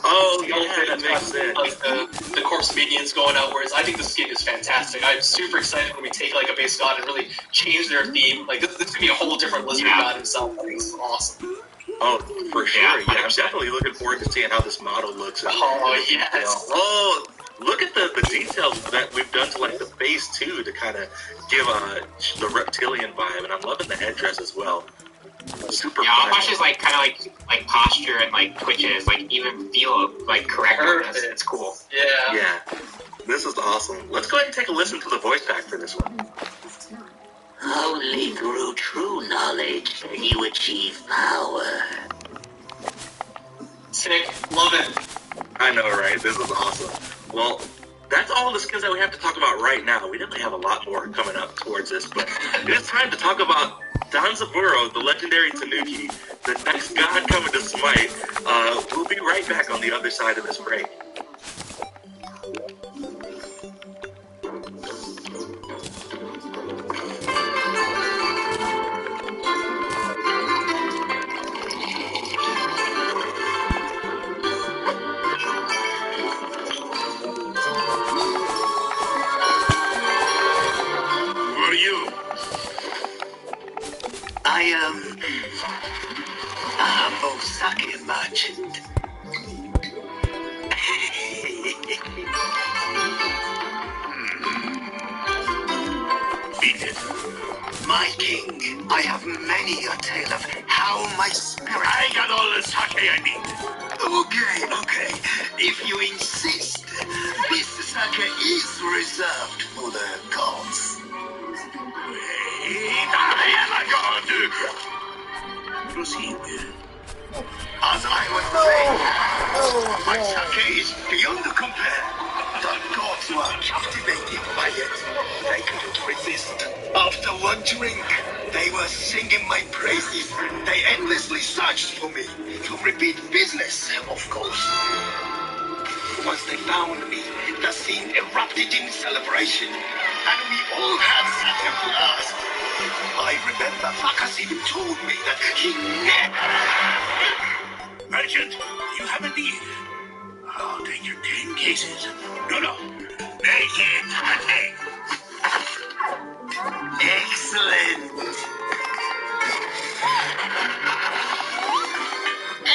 Oh, yeah, that makes sense. Like the corpse minions going out, whereas I think the skin is fantastic. I'm super excited when we take like a base god and really change their theme. Like this could be a whole different lizard god himself. I think this is awesome. Oh, for sure. Yeah, I'm definitely looking forward to seeing how this model looks. Oh, yes. Oh, look at the details that we've done to like the face too to kind of give the reptilian vibe, and I'm loving the headdress as well. Super. Yeah, Opwatch is like kind of like posture and like twitches, like even feel like correct. It's cool. Yeah. Yeah. This is awesome. Let's go ahead and take a listen to the voice pack for this one. Only through true knowledge can you achieve power. pick. Love it. I know, right? This is awesome. Well, that's all the skins that we have to talk about right now. We definitely have a lot more coming up towards this, but it is time to talk about Danzaburo, the legendary Tanuki, the next god coming to Smite. We'll be right back on the other side of this break. Who are you? I am a humble sake merchant. Beat it. My king, I have many a tale of how my spirit... I got all the sake I need. Okay. If you insist, this sake is reserved for the gods. Wait, I am a god. Proceed. As I was saying, my sake is beyond compare. The gods were captivated by it. They couldn't resist. After one drink, they were singing my praises. They endlessly searched for me to repeat business, of course. Once they found me, the scene erupted in celebration, and we all had such a blast. I remember Fakas even told me that he never... Merchant, you have a deal. I'll take your 10 cases. No. Make it a day. Excellent.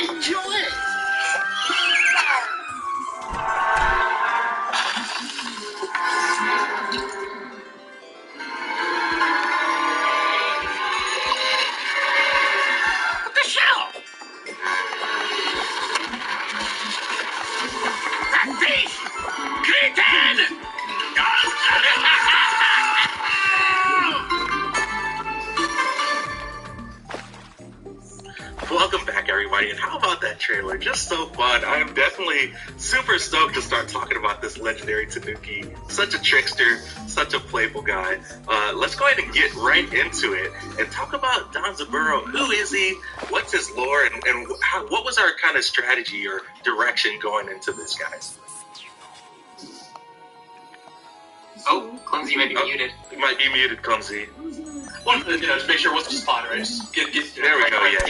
Enjoy it. The shell. That thief. Cretin. Welcome back, everybody, and how about that trailer? Just so fun. I am definitely super stoked to start talking about this legendary Tanuki. Such a trickster, such a playful guy. Let's go ahead and get right into it and talk about Danzaburo. Who is he? What's his lore? And what was our kind of strategy or direction going into this, guys? Oh, Clumsy might be muted. You might be muted, Clumsy. Wanted to just make sure it wasn't just fun, right? Just get there we go, yeah.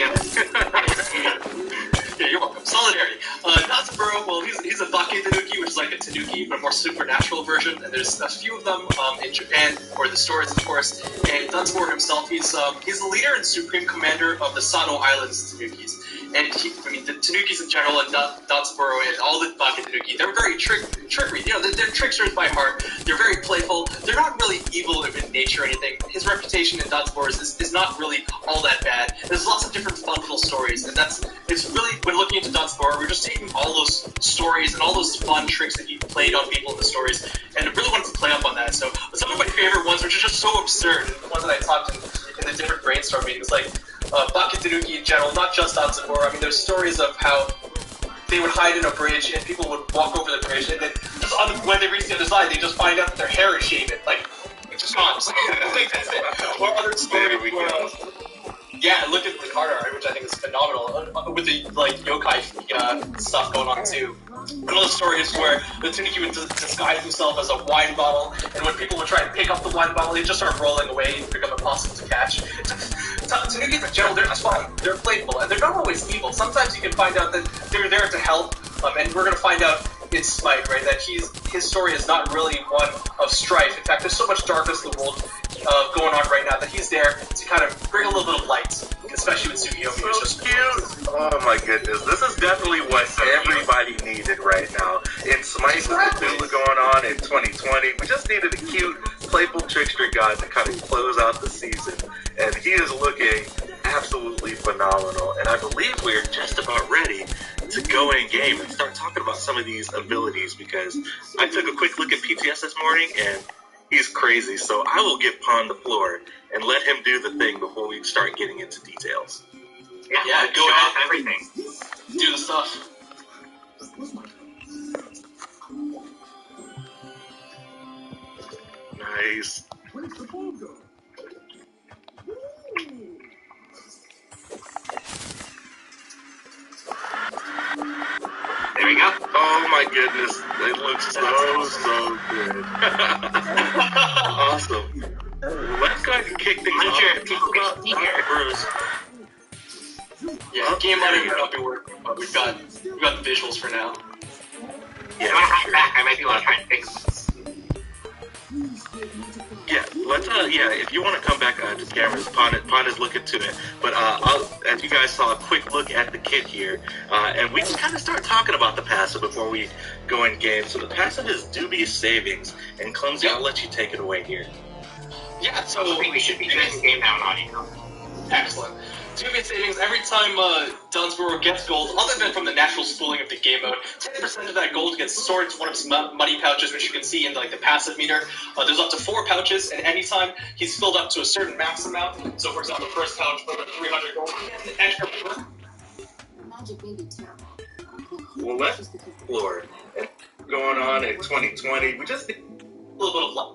Yeah, you're welcome. Solidarity. Danzaburo, well, he's a Bake Tanuki, which is like a Tanuki, but a more supernatural version. And there's a few of them in Japan, or the stories, of course. And Danzaburo himself, he's the leader and supreme commander of the Sano Islands Tanukis. And the Tanukis in general, and Danzaburo, and all the Bake Tanuki, they're very trickery. You know, they're tricksters by heart. They're very playful. They're not really evil in nature or anything. His reputation in Danzaburo is not really all that bad. There's lots of different fun little stories, and it's really, when looking into Danzaburo, we're just taking all those stories and all those fun tricks that he played on people in the stories, and I really wanted to play up on that. So some of my favorite ones, which are just so absurd, the ones that I talked in the different brainstorm meetings, like Bake Tanuki in general, not just Danzaburo. I mean, there's stories of how they would hide in a bridge, and people would walk over the bridge, and then just when they reach the other side, they just find out that their hair is shaven, like, it's just gone. Like, that's it. Or other stories where, yeah, look at the card art, which I think is phenomenal, with the, like, yokai stuff going on, too. Another story is where the Tanuki would disguise himself as a wine bottle, and when people would try to pick up the wine bottle, they'd just start rolling away and become impossible to catch. Tanukis in general, they're just fun, they're playful, and they're not always evil. Sometimes you can find out that they're there to help, and we're going to find out in Smite, right, that his story is not really one of strife. In fact, there's so much darkness in the world going on right now that he's there to kind of bring a little bit of light, especially with Tsukiyomi. So just cute! Oh my goodness, this is definitely what everybody needed right now. In Smite with Cthulhu going on in 2020, we just needed a cute, playful trickster god to kind of close out the season, and he is looking absolutely phenomenal. And I believe we're just about ready to go in game and start talking about some of these abilities, because I took a quick look at PTS this morning and he's crazy. So I will get Pawn the floor and let him do the thing before we start getting into details. Yeah, go ahead. Everything. Do the stuff. Nice. Where's the ball go? There we go. Oh my goodness, it looks so good. Awesome. Let's go ahead and kick things I'm off. sure Talk people about can see here. Bruce. Yeah, game audio may not be working, but we've got the visuals for now. Yeah, if you want to hack back, I might be able to try and fix this. Yeah, if you want to come back to the cameras, Pond is looking to it. But as you guys saw a quick look at the kit here, and we can kind of start talking about the passive before we go in game. So the passive is dubious savings, and Clumsy, I'll let you take it away here. Yeah, so I think we should be doing game now on audio. Excellent. Dubious savings every time Dunsborough gets gold, other than from the natural spooling of the game mode. 10% of that gold gets stored into one of his money pouches, which you can see in like the passive meter. There's up to 4 pouches, and anytime he's filled up to a certain max amount, so for example, the first pouch filled at 300 gold, he gets an extra. Magic may be terrible. Well, let's explore. And going on in 2020, we just need a little bit of luck.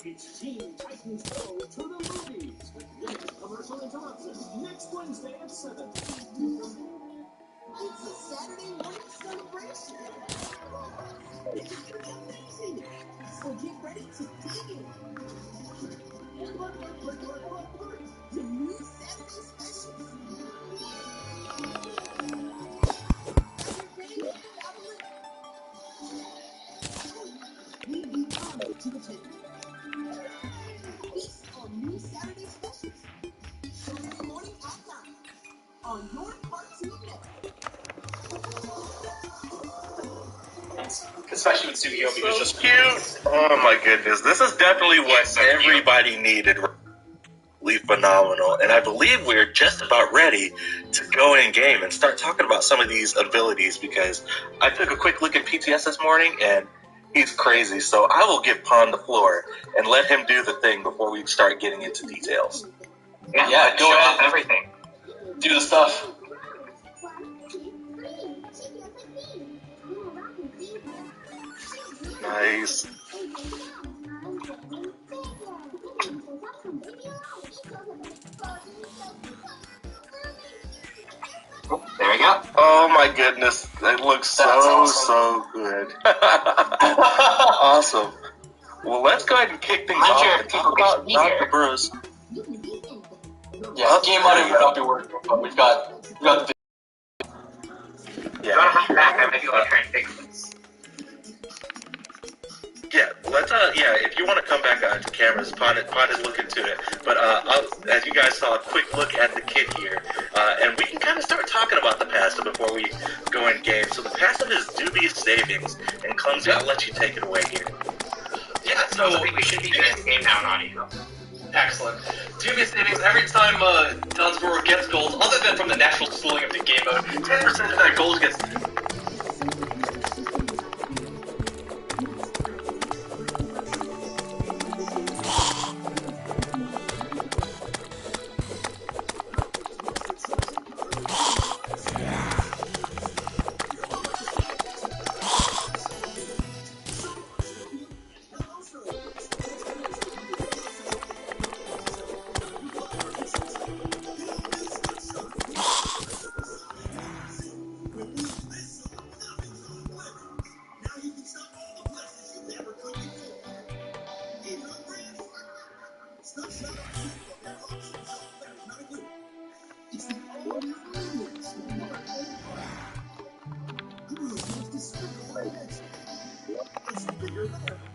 It's Teen Titans Go to the Movies. Next commercial interruption. Next Wednesday at 7. It's a Saturday morning celebration. This is going to be amazing. So get ready to dig it. Look. The new Saturday specials. We've come to the table. Feast on new Saturday specials. Saturday morning at 9 on your Cartoon Network. Especially with Sugio, because so just cute. Oh my goodness, this is definitely what everybody needed. Really phenomenal, and I believe we're just about ready to go in game and start talking about some of these abilities, because I took a quick look at PTS this morning and he's crazy. So I will give Pond the floor and let him do the thing before we start getting into details. Yeah, go ahead. Everything. Do the stuff. Nice. Oh, there we go. Oh my goodness, it looks so good. Awesome. Well, let's go ahead and kick things off and talk about Dr. Bruce. Yeah, game audio may not be working, but we've got the. If you want to hack back, I might be able to try and fix this. Yeah, if you want to come back to cameras, Pond is looking to it. But as you guys saw a quick look at the kit here, and we can kind of start talking about the passive before we go in game. So the passive is dubious savings, and Clumsy, I'll let you take it away here. Yeah, so I think we should be doing game now on audio. Excellent. Dubious savings every time Dunsborough gets gold, other than from the natural spooling of the game mode. 10% of that gold gets.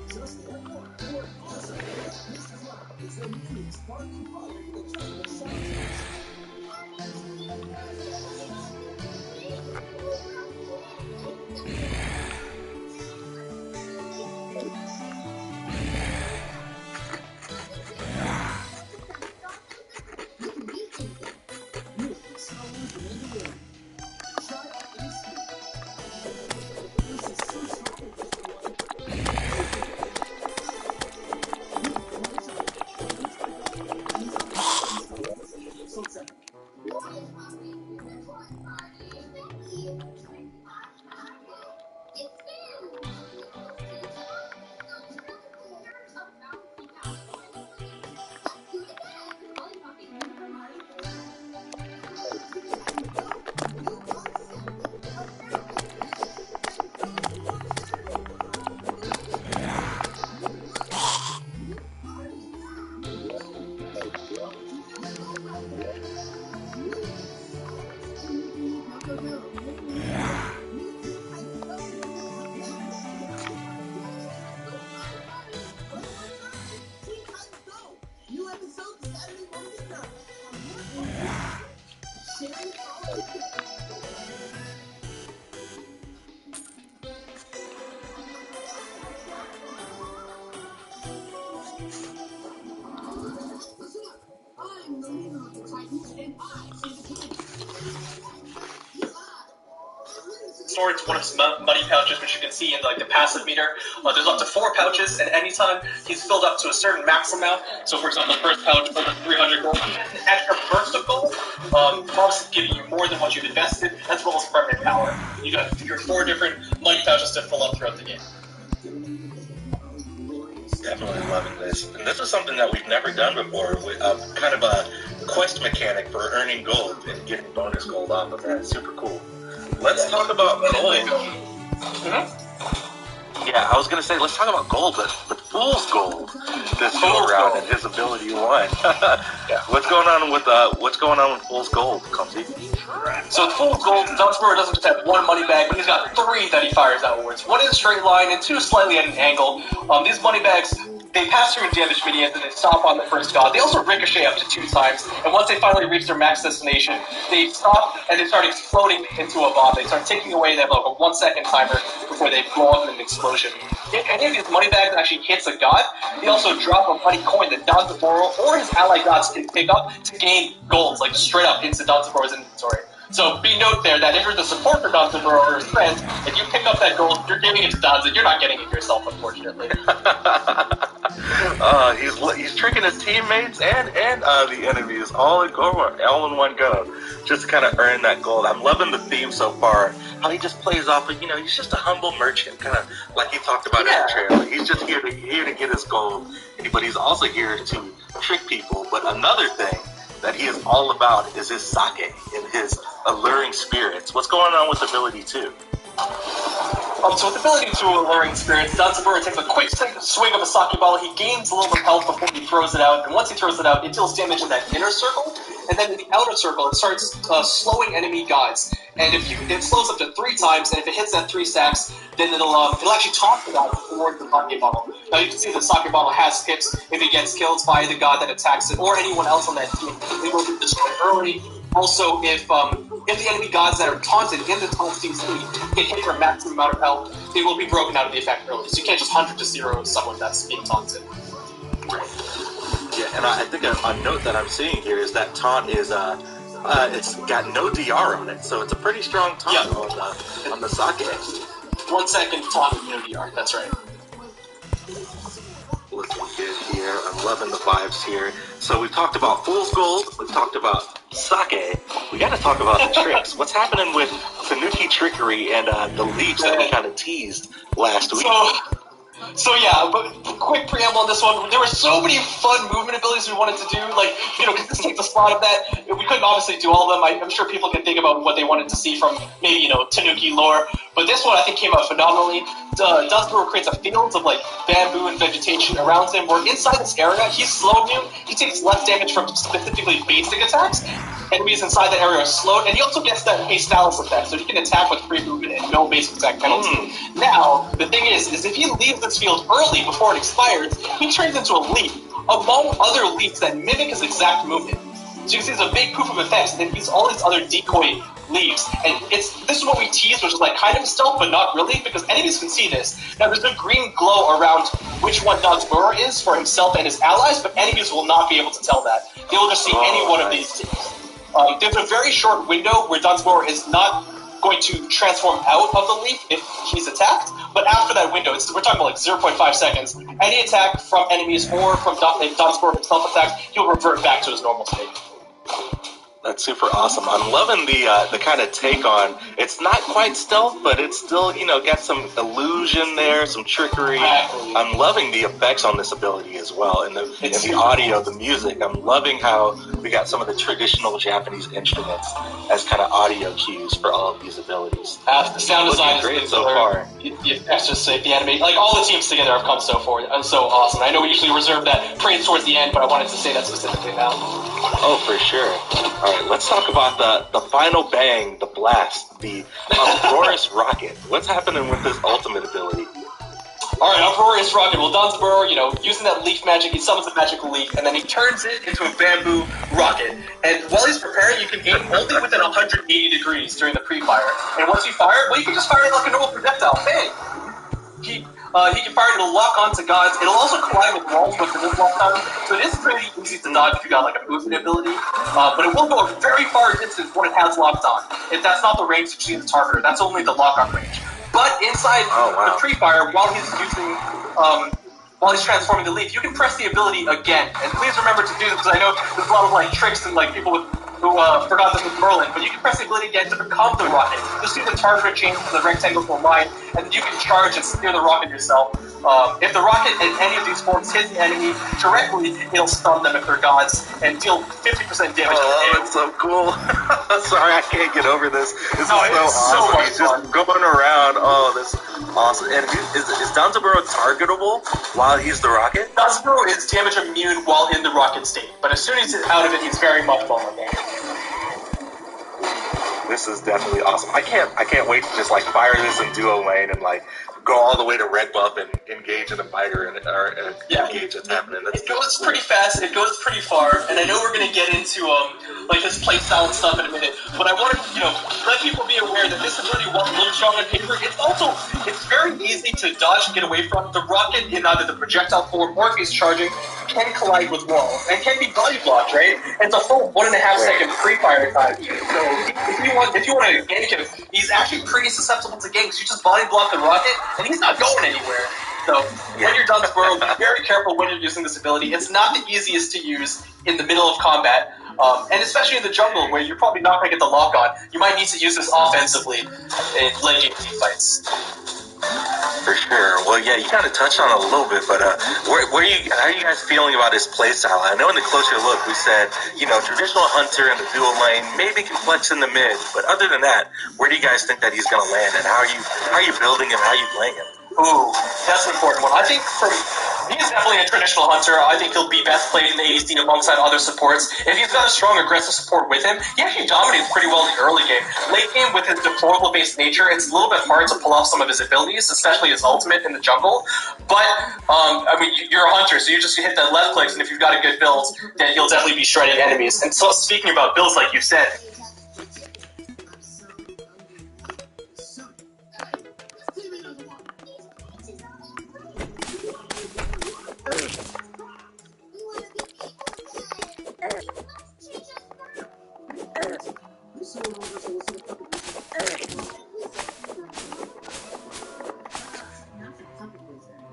Just more awesome. This is why it's the new sparkling fire with the triple shot test. You can beat anything. New Star Wars The Mandalorian. Try out any speed. The force is so strong with this one. Episode 7. New episode Saturday morning at 9 on Netflix. Sharing all the Listen up. I'm the leader of the Titans, and I say the command. Sorts one of his money pouches, which you can see in like the passive meter. There's up to 4 pouches, and anytime he's filled up to a certain max amount, so for example, the first pouch for the 300 gold, an extra burst of gold, obviously giving you more than what you've invested, as well as permanent power. You got your 4 different money pouches to fill up throughout the game. Definitely loving this. And this is something that we've never done before, with kind of a quest mechanic for earning gold and getting bonus gold off of that. Super cool. Let's talk about gold. Yeah, I was gonna say let's talk about gold, but Fool's Gold this go around and his ability 1. Yeah. What's going on with Fool's Gold, Clumsy? So with Fool's Gold, Dunsborough doesn't just have 1 money bag, but he's got 3 that he fires outwards. 1 in a straight line and 2 slightly at an angle. These money bags, they pass through and damage minions and they stop on the first god. They also ricochet up to 2 times, and once they finally reach their max destination, they stop and they start exploding into a bomb. They start taking away, they have like a 1-second timer before they blow up in an explosion. If any of these money bags actually hits a god, they also drop a money coin that Dunsborough or his ally gods can pick up to gain golds, like straight up into Dunsborough's inventory. So be note there that if you're the support for Dunsborough or his friends, if you pick up that gold, you're giving it to Dunsborough, you're not getting it yourself, unfortunately. He's tricking his teammates and the enemies all in one go, just to kind of earn that gold. I'm loving the theme so far. How he just plays off of, he's just a humble merchant, kind of like he talked about in the trailer. He's just here to get his gold, but he's also here to trick people. But another thing that he is all about is his sake and his alluring spirits. What's going on with ability 2? So with ability 2 alluring spirits, Dunsborough takes a quick swing of a sake bottle. He gains a little bit of health before he throws it out, and once he throws it out, it deals damage in that inner circle, and then in the outer circle, it starts slowing enemy gods. And it slows up to 3 times, and if it hits that 3 stacks, then it'll actually taunt the god towards the sake bottle. Now you can see the sake bottle has hits if it gets killed by the god that attacks it, or anyone else on that team. It will be destroyed early. Also, if the enemy gods that are taunted in the taunt CC get hit for a maximum amount of health, they will be broken out of the effect early. So you can't just 100-0 someone that's being taunted. Yeah, and I think a note that I'm seeing here is that taunt is it's got no DR on it, so it's a pretty strong taunt on the sake. 1 second taunt with no DR, that's right. Looking good here. I'm loving the vibes here. So we've talked about Fool's Gold, we've talked about sake. We got to talk about the tricks. What's happening with Tanuki trickery and the leech that we kind of teased last week? So yeah, but quick preamble on this one. There were so many fun movement abilities we wanted to do. Like, could this take the spot of that? We couldn't obviously do all of them. I'm sure people can think about what they wanted to see from maybe, Tanuki lore. But this one I think came out phenomenally. Dunsborough creates a field of, bamboo and vegetation around him, where inside this area, he's slow immune. He takes less damage from specifically basic attacks. Enemies inside that area are slowed, and he also gets that hastalis effect, so he can attack with free movement and no basic attack penalty. Now, the thing is if he leaves this field early before it expires, he turns into a leaf, among other leaves that mimic his exact movement. So you can see there's a big proof of effects, and he's all these other decoy leaves. And this is what we tease, which is kind of stealth, but not really, because enemies can see this. Now, there's a green glow around which one Dunsborough is for himself and his allies, but enemies will not be able to tell that. They will just see any one of these two. There's a very short window where Dunsborough is not going to transform out of the leaf if he's attacked, but after that window, we're talking about 0.5 seconds, any attack from enemies or from if Dunsborough himself attacks, he'll revert back to his normal state. That's super awesome. I'm loving the kind of take on, it's not quite stealth, but it's still, got some illusion there, some trickery. I'm loving the effects on this ability as well, and the audio, the music. I'm loving how we got some of the traditional Japanese instruments as kind of audio cues for all of these abilities. The sound design is great so far. The effects, just the anime, all the teams together have come so far. So awesome. I know we usually reserve that praise towards the end, but I wanted to say that specifically now. Oh, for sure. All right, let's talk about the final bang, the blast, the Uproarious Rocket. What's happening with this ultimate ability? Alright, Uproarious Rocket. Well, Dunsborough, using that leaf magic, he summons a magical leaf, and then he turns it into a bamboo rocket. And while he's preparing, you can aim only within 180 degrees during the pre-fire. And once you fire, you can just fire it like a normal projectile. Bang! He can fire it, it'll lock onto gods. It'll also collide with walls with the lock on. So it is pretty easy to dodge if you got a movement ability. But it will go a very far distance when it has locked on. If that's not the range to choose the targeter, that's only the lock on range. But inside the pre-fire, while he's transforming the leaf, you can press the ability again. And please remember to do this, because I know there's a lot of tricks and people who forgot this with Merlin, but you can press the ability again to become the rocket. You'll see the target change from the rectangle to a line, and then you can charge and steer the rocket yourself. If the rocket in any of these forms hits the enemy directly, it'll stun them if they're gods, and deal 50% damage. Oh, that's so cool. Sorry, I can't get over this. This is so awesome. He's just going around. Oh, this is awesome. And is Dunsborough targetable while he's the rocket? Dunsborough is damage immune while in the rocket state, but as soon as he's out of it, he's very much vulnerable. This is definitely awesome. I can't wait to just fire this in duo lane and go all the way to red buff and engage in a fighter and engage what's happening. It goes pretty fast, it goes pretty far, and I know we're gonna get into this playstyle and stuff in a minute, but I want to let people be aware that this ability, while it looks strong on paper, it's very easy to dodge and get away from. The rocket in either the projectile form or if he's charging can collide with walls and can be body blocked, right? And it's a full 1.5 second pre-fire time. So if you want to gank him, he's actually pretty susceptible to ganks. You just body block the rocket, and he's not going anywhere. So when you're Dunsborough, be very careful when you're using this ability. It's not the easiest to use in the middle of combat, and especially in the jungle where you're probably not going to get the lock on. You might need to use this offensively in late game team fights. For sure. Well, yeah, you kind of touched on it a little bit, but how are you guys feeling about his playstyle? I know in the closer look we said, traditional hunter in the dual lane, maybe can flex in the mid, but other than that, where do you guys think that he's going to land, and how are you building him, how are you playing him? Ooh, that's an important one. I think he's definitely a traditional hunter. I think he'll be best played in the ADC alongside other supports. If he's got a strong aggressive support with him, he actually dominates pretty well in the early game. Late game, with his deplorable-based nature, it's a little bit hard to pull off some of his abilities, especially his ultimate in the jungle. But, you're a hunter, so you just hit that left click, and if you've got a good build, then he'll definitely be shredding enemies. And so, speaking about builds, like you said,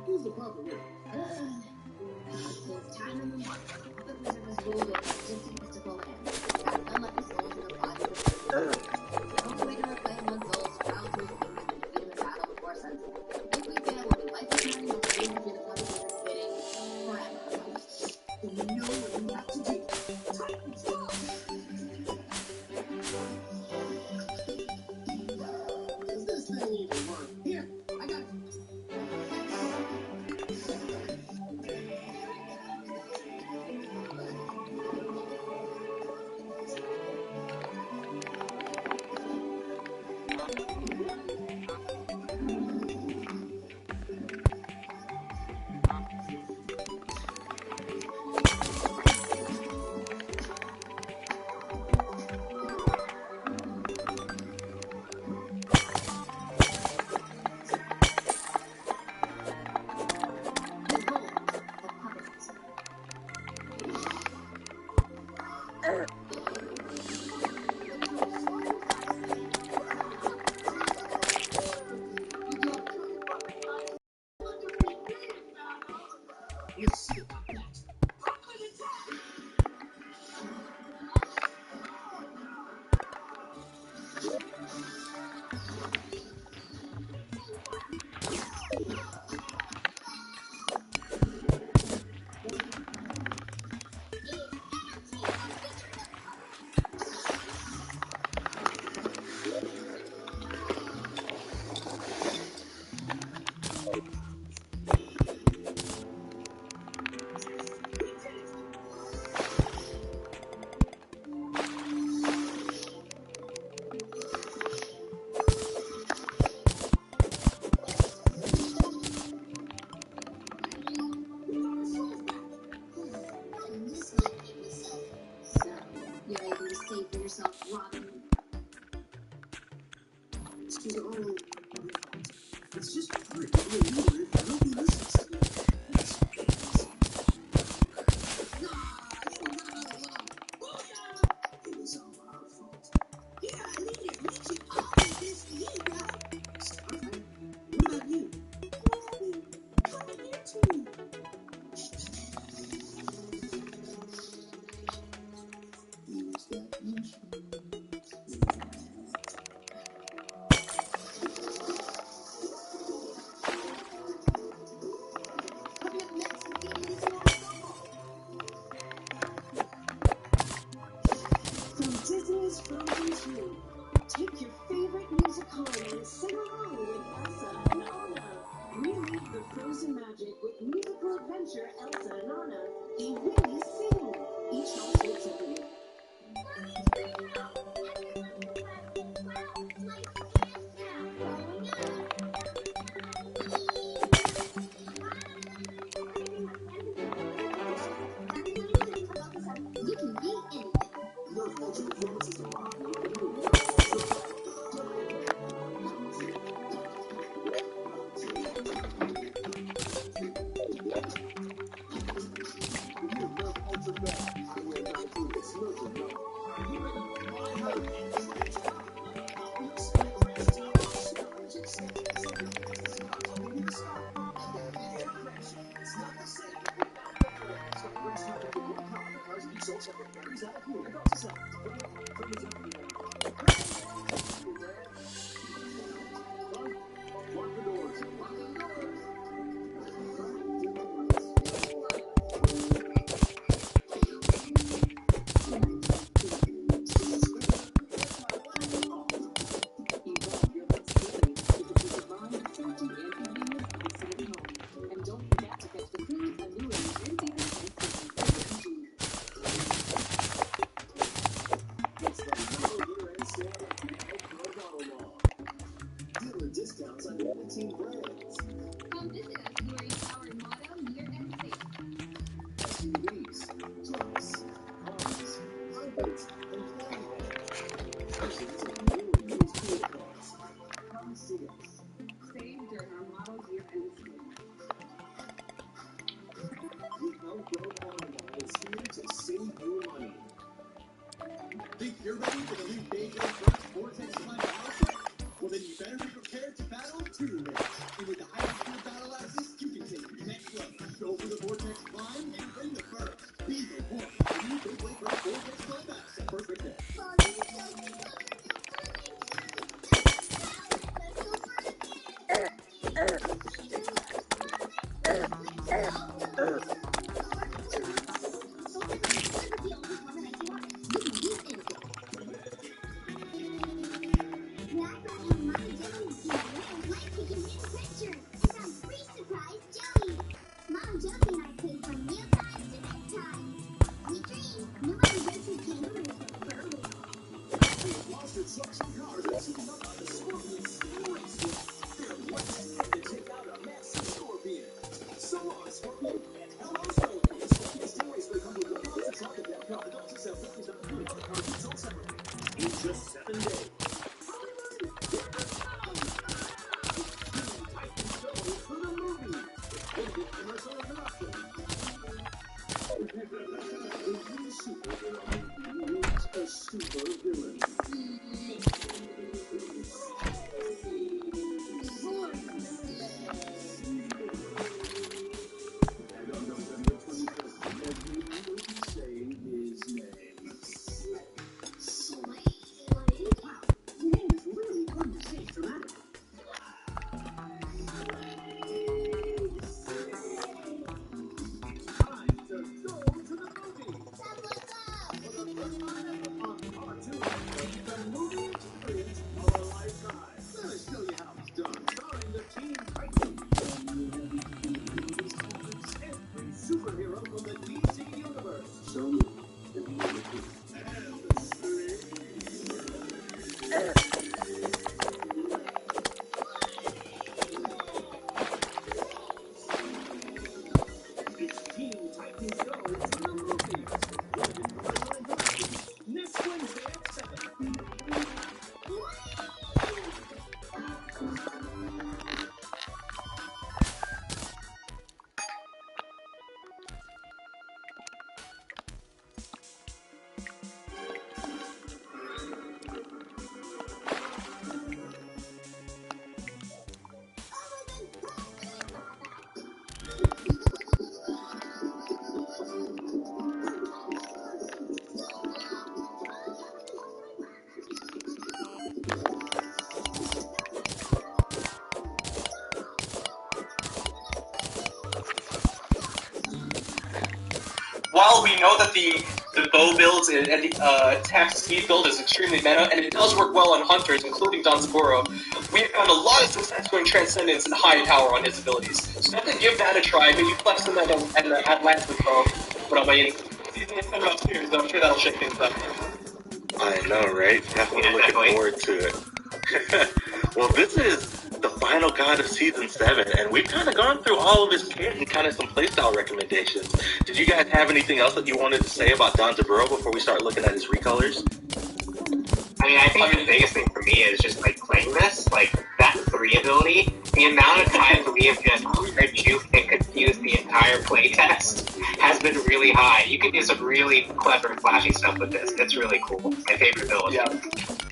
Here's the problem. It's time in the month. The visitors rule with distant mystical land. Unlike the souls in the body of the only way to reclaim one's soul's crown to his kingdom is to win the battle before sunset. If we fail, we'll be life-returning with the danger to the consequences fitting She's all my fault. It's just hard to be a leader if nobody listens to me. That's crazy. It was all our fault. Yeah, leader, we should all do this for you, bro. Starfire? What about you? Mommy, come here to me. Use that mushroom. From Disney's Frozen 2, take your favorite music home and sing along with Elsa and Anna. Relive the frozen magic with musical adventure Elsa and Anna. They really sing. Each song told separately. You can be anything. Your culture performances to rock your community. Discounts on 15 brands. Come visit us during our motto year-end sale. SUVs, trucks, cars, hybrids, and camper thousands of new and used pool cars. Come see us. Save during our model year-end sale. The Outgrown Auto Mall is here to save you money. Think you're ready for the new Big Air Burst Vortex Climb Battle Set? Well, then you better be prepared to battle too, man. And with the high-speed battle axes, you can take your next level. Go for the Vortex Climb and bring the burst. Be the one. The new Big Air Burst Vortex Climb Battle Set. First right there. Trucks and cars are teaming up on the Scorpion Steam Raceway. They're racing to take out a massive Scorpion. So long, Scorpion, and hello, Scorpion. Scorpion Steam Raceway comes with one monster truck and that car. Adults are selling $50 other cars and sold separately. In just 7 days. while we know that the bow builds and the attack speed build is extremely meta, and it does work well on hunters, including Danzaburo, we have found a lot of success going Transcendence and High Tower on his abilities. So definitely give that a try. Maybe flex him at the Atlantis bow. But I'm waiting. He's going to spend about 2 years, so I'm sure that'll shake things up. I know, right? Definitely looking forward to it. Well, this is the final god of Season 7, and we've kind of gone through all of his kit and kind of some playstyle recommendations. Did you guys have anything else that you wanted to say about Danzaburo before we start looking at his recolors? I mean, I think the biggest thing for me is just, like, playing this, like, that 3 ability, the amount of times we have just juked and confused the entire playtest has been really high. You can do some really clever and flashy stuff with this. It's really cool. My favorite ability. Yeah.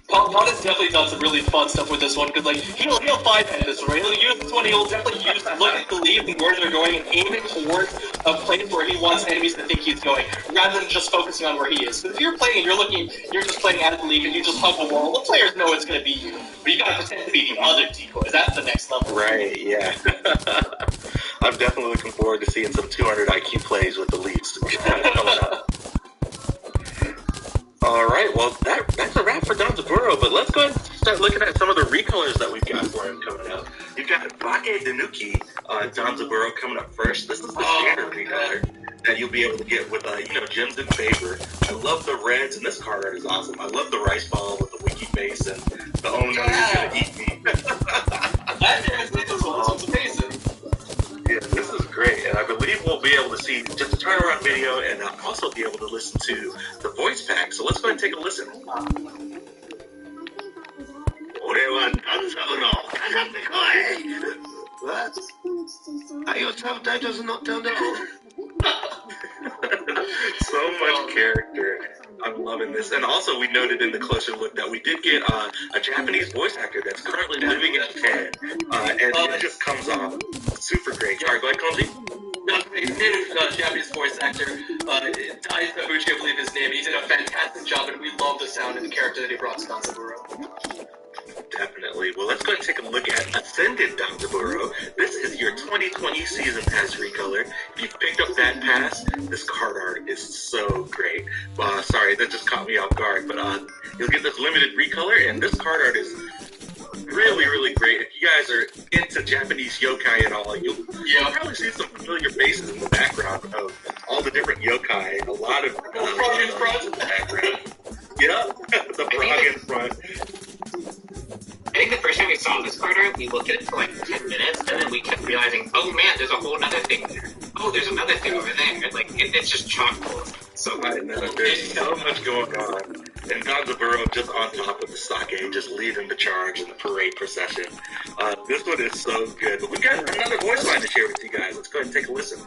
Paul has definitely done some really fun stuff with this one, because, like, he'll 5-head this one, right? He'll use this one, he'll definitely look at the lead and where they're going and aim it towards a place where he wants enemies to think he's going, rather than just focusing on where he is. Because if you're playing and you're just playing at the league and you just hug the wall, the players know it's going to be you. But you gotta pretend to be the other decoys. That's the next level. Right, yeah. I'm definitely looking forward to seeing some 200 IQ plays with the leads coming up. Alright, well, that's a wrap for Danzaburo, but let's go ahead and start looking at some of the recolors that we've got for him coming up. You've got Bake Danuki Danzaburo coming up first. This is the standard recolor that you'll be able to get with, gems in favor. I love the reds, and this card art is awesome. I love the rice ball with the wiki face and the oh no, he's gonna eat me. I didn't see this one. This one's amazing. Yeah, this is great, and I believe we'll be able to see just a turnaround video and also be able to listen to the voice pack. So let's go ahead and take a listen. 俺はDanzaburo. Kakate koi. What? Are your subtitles not turned on? So much character. I'm loving this. And also, we noted in the closer look that we did get a Japanese voice actor that's currently living in Japan. And it just comes off super great. Sorry, go ahead, Konzi. Native Japanese voice actor, Dai Sabuchi, I believe his name. He did a fantastic job, and we love the sound and the character that he brought to Danzaburo. Definitely. Well, let's go ahead and take a look at Ascended Danzaburo. This is your 2020 Season Pass recolor. If you've picked up that pass, this card art is so great. Sorry, that just caught me off guard, but you'll get this limited recolor, and this card art is really, really great. If you guys are into Japanese yokai and all, you'll probably see some familiar faces in the background of all the different yokai. A lot of frog in front in the background. Yeah, the frog in front. I think the first time we saw this card art, we looked at it for like 10 minutes, and then we kept realizing, oh man, there's a whole other thing there. Oh, there's another thing over there. Like, it's just chock full. So I know, there's so much going on. And Danzaburo just on top of the sake, just leading the charge in the parade procession. This one is so good. But we got another voice line to share with you guys. Let's go ahead and take a listen.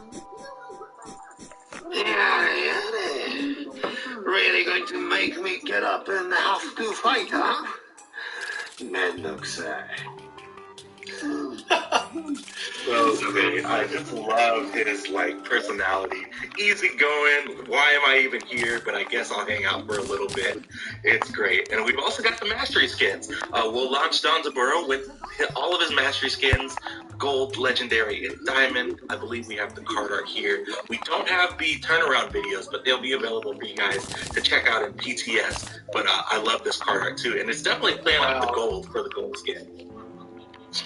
Really going to make me get up and have to fight, huh? Mendokusai. So great. I just love his personality. Easy going. Why am I even here? But I guess I'll hang out for a little bit. It's great. And we've also got the mastery skins. We'll launch Danzaburo with all of his mastery skins. Gold, legendary, and diamond. I believe we have the card art here. We don't have the turnaround videos, but they'll be available for you guys to check out in PTS. But I love this card art too, and it's definitely playing up the gold for the gold skin.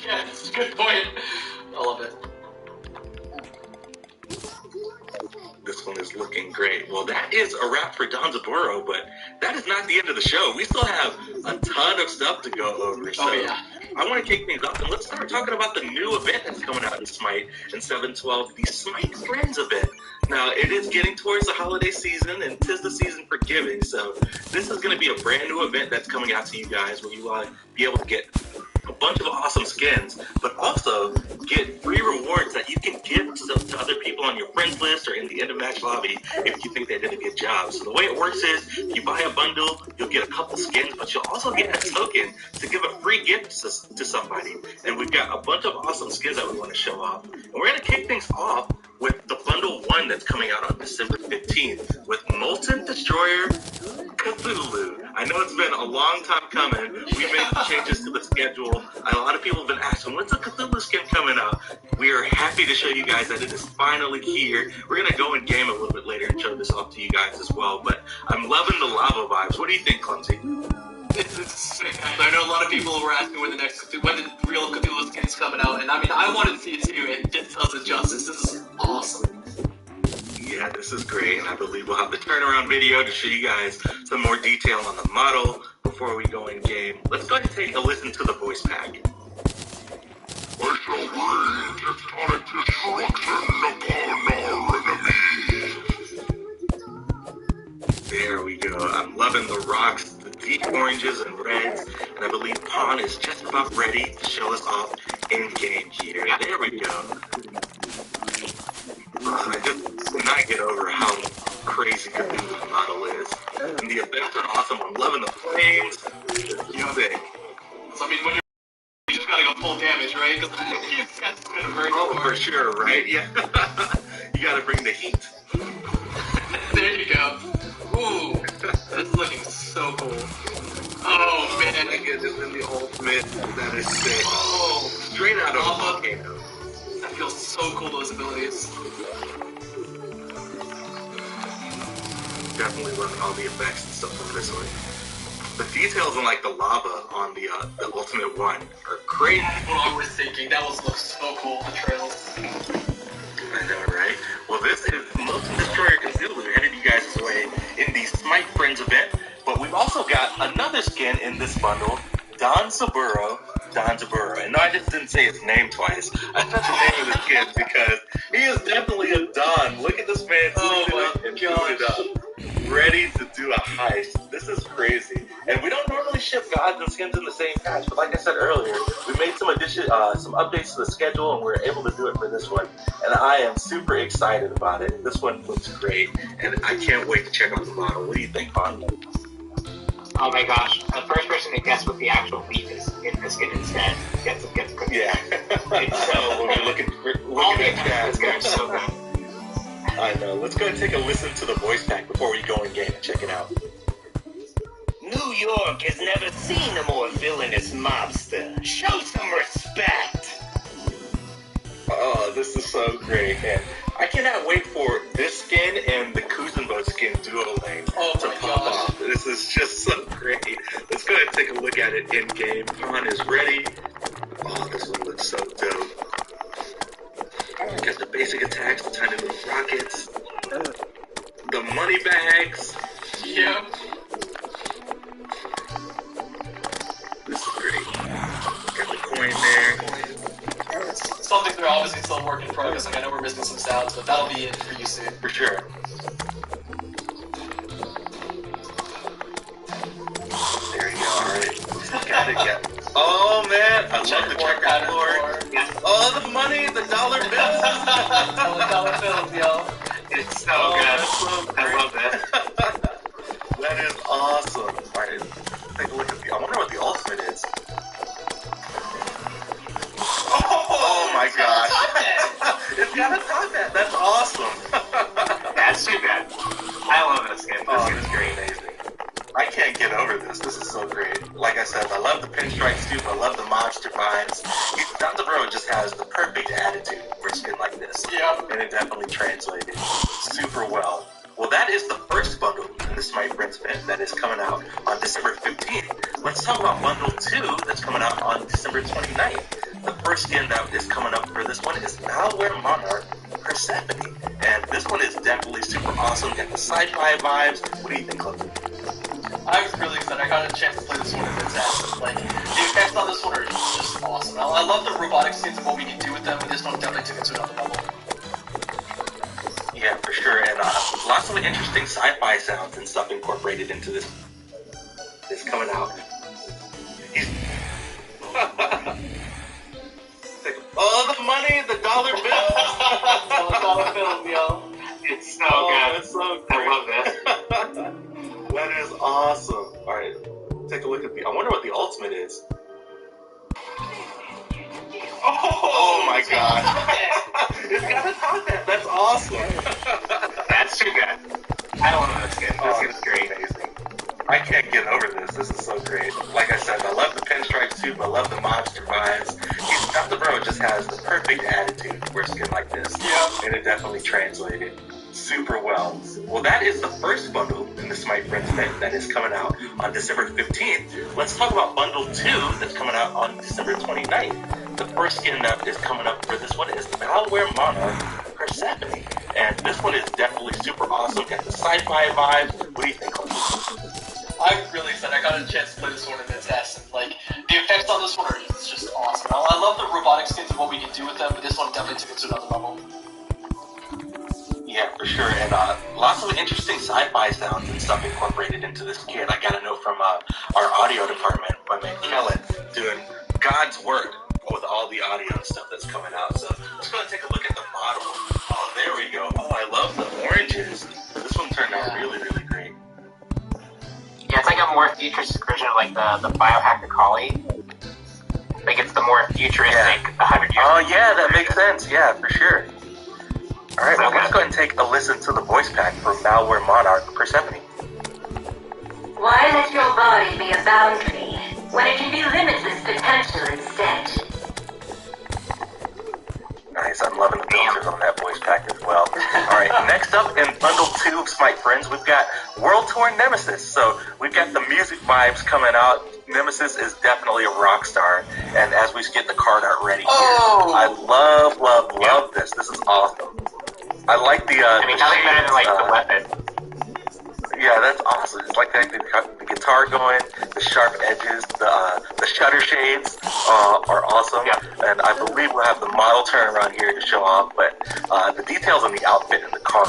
Yeah, that's a good point. I love it. This one is looking great. Well, that is a wrap for Danzaburo, but that is not the end of the show. We still have a ton of stuff to go over. So I want to kick things off, and let's start talking about the new event that's coming out in Smite in 7.12, the Smite Friends event. Now, it is getting towards the holiday season, and 'tis the season for giving, so this is going to be a brand new event that's coming out to you guys where you will be able to get a bunch of awesome skins, but also get free rewards that you can give to other people on your friends list or in the end of match lobby if you think they did a good job. So the way it works is, if you buy a bundle, you'll get a couple skins, but you'll also get a token to give a free gift to somebody. And we've got a bunch of awesome skins that we want to show off. And we're going to kick things off with the bundle 1 that's coming out on December 15th with Molten Destroyer Cthulhu. I know it's been a long time coming. We made changes to the schedule. A lot of people have been asking, when's the Cthulhu skin coming out? We are happy happy to show you guys that it is finally here. We're going to go in game a little bit later and show this off to you guys as well, but I'm loving the lava vibes. What do you think, Clumsy? It's sick. I know a lot of people were asking when the real Cthulhu skin's coming out, and I mean, I wanted to see it too, and this does it justice. This is awesome. Yeah, this is great, and I believe we'll have the turnaround video to show you guys some more detail on the model before we go in game. Let's go ahead and take a listen to the voice pack. I shall bring tectonic destruction upon our enemies. There we go. I'm loving the rocks, the deep oranges and reds, and I believe Pawn is just about ready to show us off in game here. There we go. I just cannot get over how crazy good the model is. And the effects are awesome. I'm loving the flames. It's sick. So I mean, when you just gotta go full damage, right? Because you've got to burn for sure, right? Yeah. You gotta bring the heat. There you go. Ooh, this is looking so cool. Oh man, I get this in the ultimate. That is sick. Oh, straight out of a volcano. That feels so cool, those abilities. Definitely loving all the effects and stuff from this one. The details on like the lava on the ultimate one are great. That's what I was thinking. That looks so cool. The trails. I know, right? Well, this is Molten Destroyer Cthulhu headed you guys' way in the Smite Friends event, but we've also got another skin in this bundle, Don Saburo. And no, I just didn't say his name twice. I said the name of the skin because he is definitely a Don. Look at this man suited up and suited up, ready to do a heist. This is crazy. And we don't normally ship gods and skins in the same patch, but like I said earlier, we made some updates to the schedule, and we were able to do it for this one. And I am super excited about it. This one looks great, and I can't wait to check out the model. What do you think, Pon? Oh my gosh, the first person to guess what the actual leaf is in the skin instead gets good. Yeah. It's so we'll be looking at that. It's gonna be so good. I know. Let's go and take a listen to the voice pack before we go in game and check it out. New York has never seen a more villainous mobster. Show some respect. Oh, this is so great, and I cannot wait for this skin and the Kuzenbo skin duo lane to pop off. This is just so great. Let's go ahead and take a look at it in game. Pawn is ready. Oh, this one looks so dope. Got the basic attacks, the tiny little rockets, the money bags. Yep. This is great. Got the coin there. Something they're obviously still a work in progress. Like I know we're missing some sounds, but that'll be in for you soon. For sure. There you go. Alright. Got it. Yeah. Oh man, I love the checkered floor. Oh, the money, the dollar bills. Dollar bills, yo. It's so good. So I love that. That is awesome. Alright, take a look at I wonder what the ultimate is. Oh my gosh. It's got a top hat. That's awesome. That's too bad. I love this skin. This skin is great. Amazing. I can't get over this. This is so great. Like I said, I love the pinstripes too, but I love the monster vibes. Dr. Bro just has the perfect attitude for a skin like this. Yeah. And it definitely translated super well. Well, that is the first bundle in the Smite Friends event that is coming out on December 15th. Let's talk about bundle 2 that's coming out on December 29th. The first skin that is coming up for this one is Malware Monarch Persephone. And this one is definitely super awesome. Got the sci-fi vibes. What do you think, Clifton? I was really excited. I got a chance to play this one in its ass. Like, the effects on this one are just awesome. I love the robotic scenes and what we can do with them, and this one definitely took it to another level. Yeah, for sure. And lots of interesting sci-fi sounds and stuff incorporated into this. It's coming out. Oh, the money, the dollar bills. Dollar bills, yo. It's so good. It's so great. I love this. That is awesome. Alright, take a look at I wonder what the ultimate is. Oh my god. It's got a top hat. That's awesome. That's too good. I love this skin. This skin is great. Amazing. I can't get over this. This is so great. Like I said, I love the pinstripes too, but I love the monster vibes. Dr. Bro just has the perfect attitude for a skin skin like this. Yeah. And it definitely translated super well. Well, that is the first bundle in the Smite Friends event that is coming out on December 15th. Let's talk about bundle 2 that's coming out on December 29th. The first skin that is coming up for this one is Malware Monarch Persephone. And this one is definitely super awesome. Got the sci-fi vibes. What do you think, Clem? I'm really excited. I got a chance to play this one in the test, and like the effects on this one are just awesome. I love the robotic skins and what we can do with them, but this one definitely took it to another level. Yeah, for sure, and lots of interesting sci-fi sounds and stuff incorporated into this kit. I got a note from our audio department, my man Kellen, doing God's work with all the audio and stuff that's coming out. So let's go and take a look at the model. Oh, there we go. Oh, I love the oranges. This one turned out really, really great. Yeah, it's like a more futuristic version of like the Biohacker Collie. Like it's the more futuristic 100 years. Oh yeah, that makes sense. Yeah, for sure. All right, well, let's go ahead and take a listen to the voice pack for Malware Monarch Persephone. Why let your body be a boundary when it can be limitless potential instead? Nice, I'm loving the filters on that voice pack as well. All right, next up in Bundle 2 of Smite Friends, we've got World Tour Nemesis. So we've got the music vibes coming out. Nemesis is definitely a rock star, and as we get the card art ready here, I love this. This is awesome. I like the nothing better than like the weapon. Yeah, that's awesome. It's like the guitar going, the sharp edges, the shutter shades are awesome. Yeah. And I believe we'll have the model turn around here to show off, but the details on the outfit and the card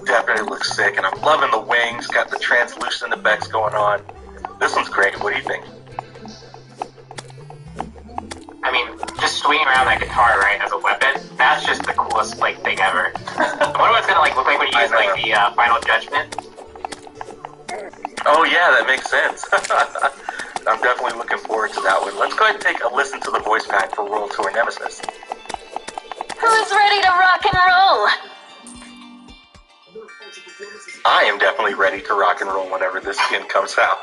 definitely look sick, and I'm loving the wings, got the translucent effects going on. This one's great. What do you think? I mean, just swinging around that guitar, right, as a weapon, that's just the coolest, like, thing ever. I wonder what it's gonna, like, look like when you use, like, the Final Judgment. Oh, yeah, that makes sense. I'm definitely looking forward to that one. Let's go ahead and take a listen to the voice pack for World Tour Nemesis. Who's ready to rock and roll? I am definitely ready to rock and roll whenever this skin comes out.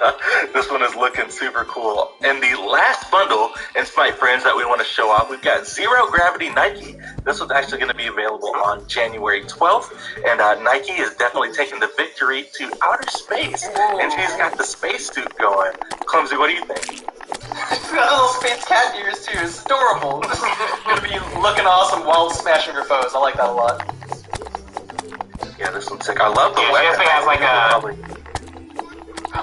This one is looking super cool. And the last bundle in Smite Friends that we want to show off, we've got Zero Gravity Nike. This one's actually going to be available on January 12th. And Nike is definitely taking the victory to outer space. And she's got the spacesuit going. Clumsy, what do you think? She's got little space cat ears too. It's adorable. This is going to be looking awesome while smashing her foes. I like that a lot. Yeah, this one's sick. I love the weapon. She has like a...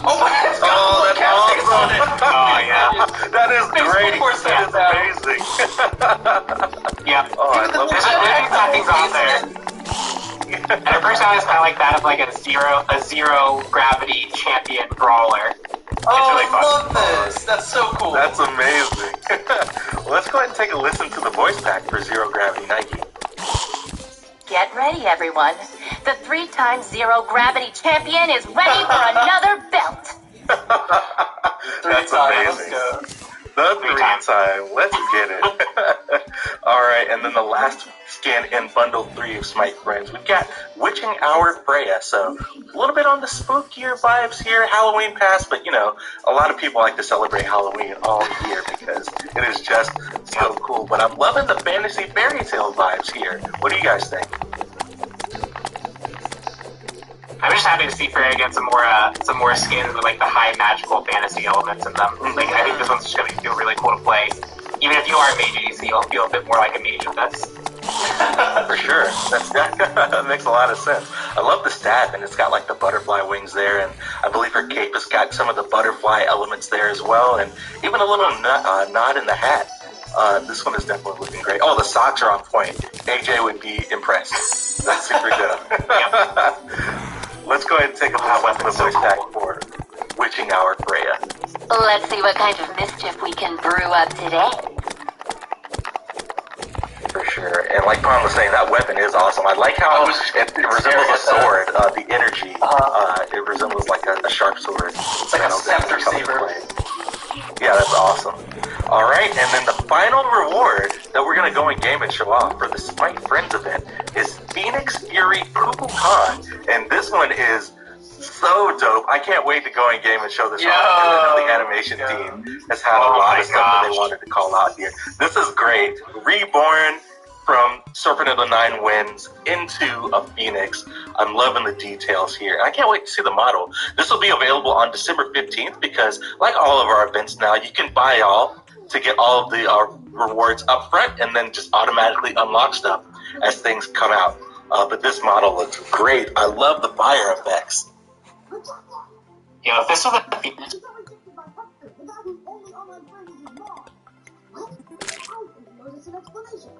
Oh my God! Oh, that's awesome! Oh, yeah. That is great. That is amazing. Yeah. Oh, I love it. There's nothing's on there. And her personality is kind of like that of like a zero gravity champion brawler. Oh, really I love this. That's so cool. That's amazing. Well, let's go ahead and take a listen to the voice pack for Zero Gravity Nike. Get ready, everyone. The 3x Zero Gravity Champion is ready for another belt. That's amazing. The 3x. Let's get it. All right, and then the last skin in Bundle 3 of Smite Friends, we've got Witching Hour Freya. So a little bit on the spookier vibes here, Halloween past, but you know, a lot of people like to celebrate Halloween all year because it is just so cool. But I'm loving the fantasy fairy tale vibes here. What do you guys think? I'm just happy to see Freya get some more skins with like the high magical fantasy elements in them. Like I think this one's just gonna feel really cool to play. Even if you are a mage ADC, you'll feel a bit more like a mage with this. For sure. That makes a lot of sense. I love the staff, and it's got like the butterfly wings there, and I believe her cape has got some of the butterfly elements there as well, and even a little knot in the hat. This one is definitely looking great. Oh, the socks are on point. AJ would be impressed. That's super good. Let's go ahead and take a listen to the voice pack for Witching Hour Freya. Let's see what kind of mischief we can brew up today. For sure. And like Pon was saying, that weapon is awesome. I like how it resembles a sword. The energy, it resembles like a sharp sword. It's like a scepter saber. Yeah, that's awesome. All right, and then the final reward that we're going to go in game and show off for the Smite Friends event is Phoenix Fury Kukulkan. And this one is so dope. I can't wait to go in game and show this off. I know the animation team has had a lot of stuff that they wanted to call out here. This is great. Reborn from Serpent of the Nine Winds into a Phoenix. I'm loving the details here. I can't wait to see the model. This will be available on December 15th because, like all of our events now, you can buy all to get all of the rewards up front and then just automatically unlock stuff as things come out. But this model looks great. I love the fire effects. If this was a Notice an explanation.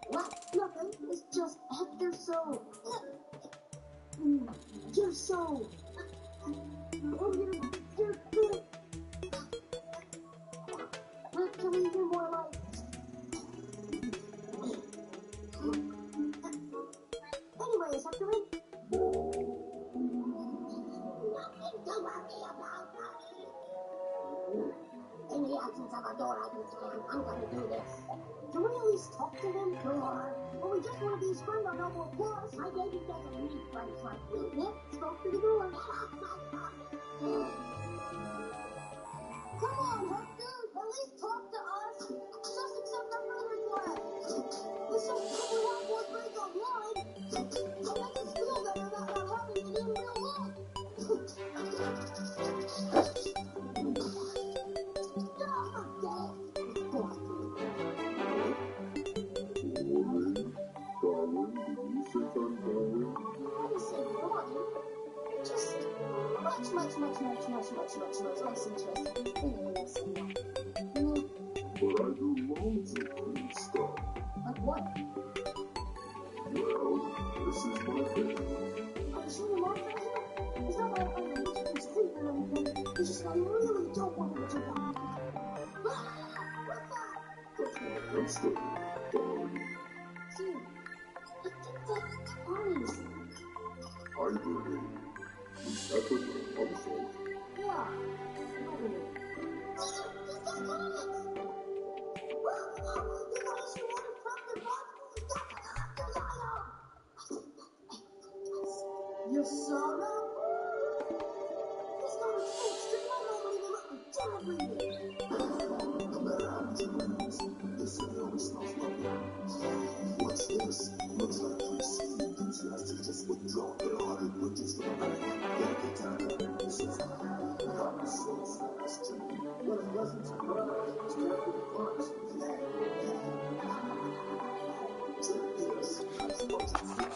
What? Nothing. It's just Hector so. You're so. You're good. Can we do more like? Anyways, Hector. Nothing to worry about, buddy. In the absence of a door I can slam, I'm gonna do this. Can we at least talk to them? Or we just want to be his friend on no more plus? My baby doesn't need friends like you. Yep, spoke to the door. Come on, Hector. At least talk to us. Just accept our brother's way. This will probably help more friends online. That makes us feel better about not having it in real life. Just much less interest. But I do loads of cool stuff. Like what? Well, this is my bed. Are you sure your mom's not here? It's not like I'm a sleep or anything. It's just I really don't want to get you back. What's that? That's my hamster. Darling. Dude, I think that's Barney's. I believe. He's epic and unfold. Yeah. You saw that? He's got a full stream. I nobody will let me dare read it. No matter how much it rains, this city always smells lovely. What's this? Looks like pre-seed enthusiastic just withdrawn their 100 witches from the bank. Gotta get down to business. God is so fast to me. What a pleasant surprise. It's after the box. Take this. That's much fun.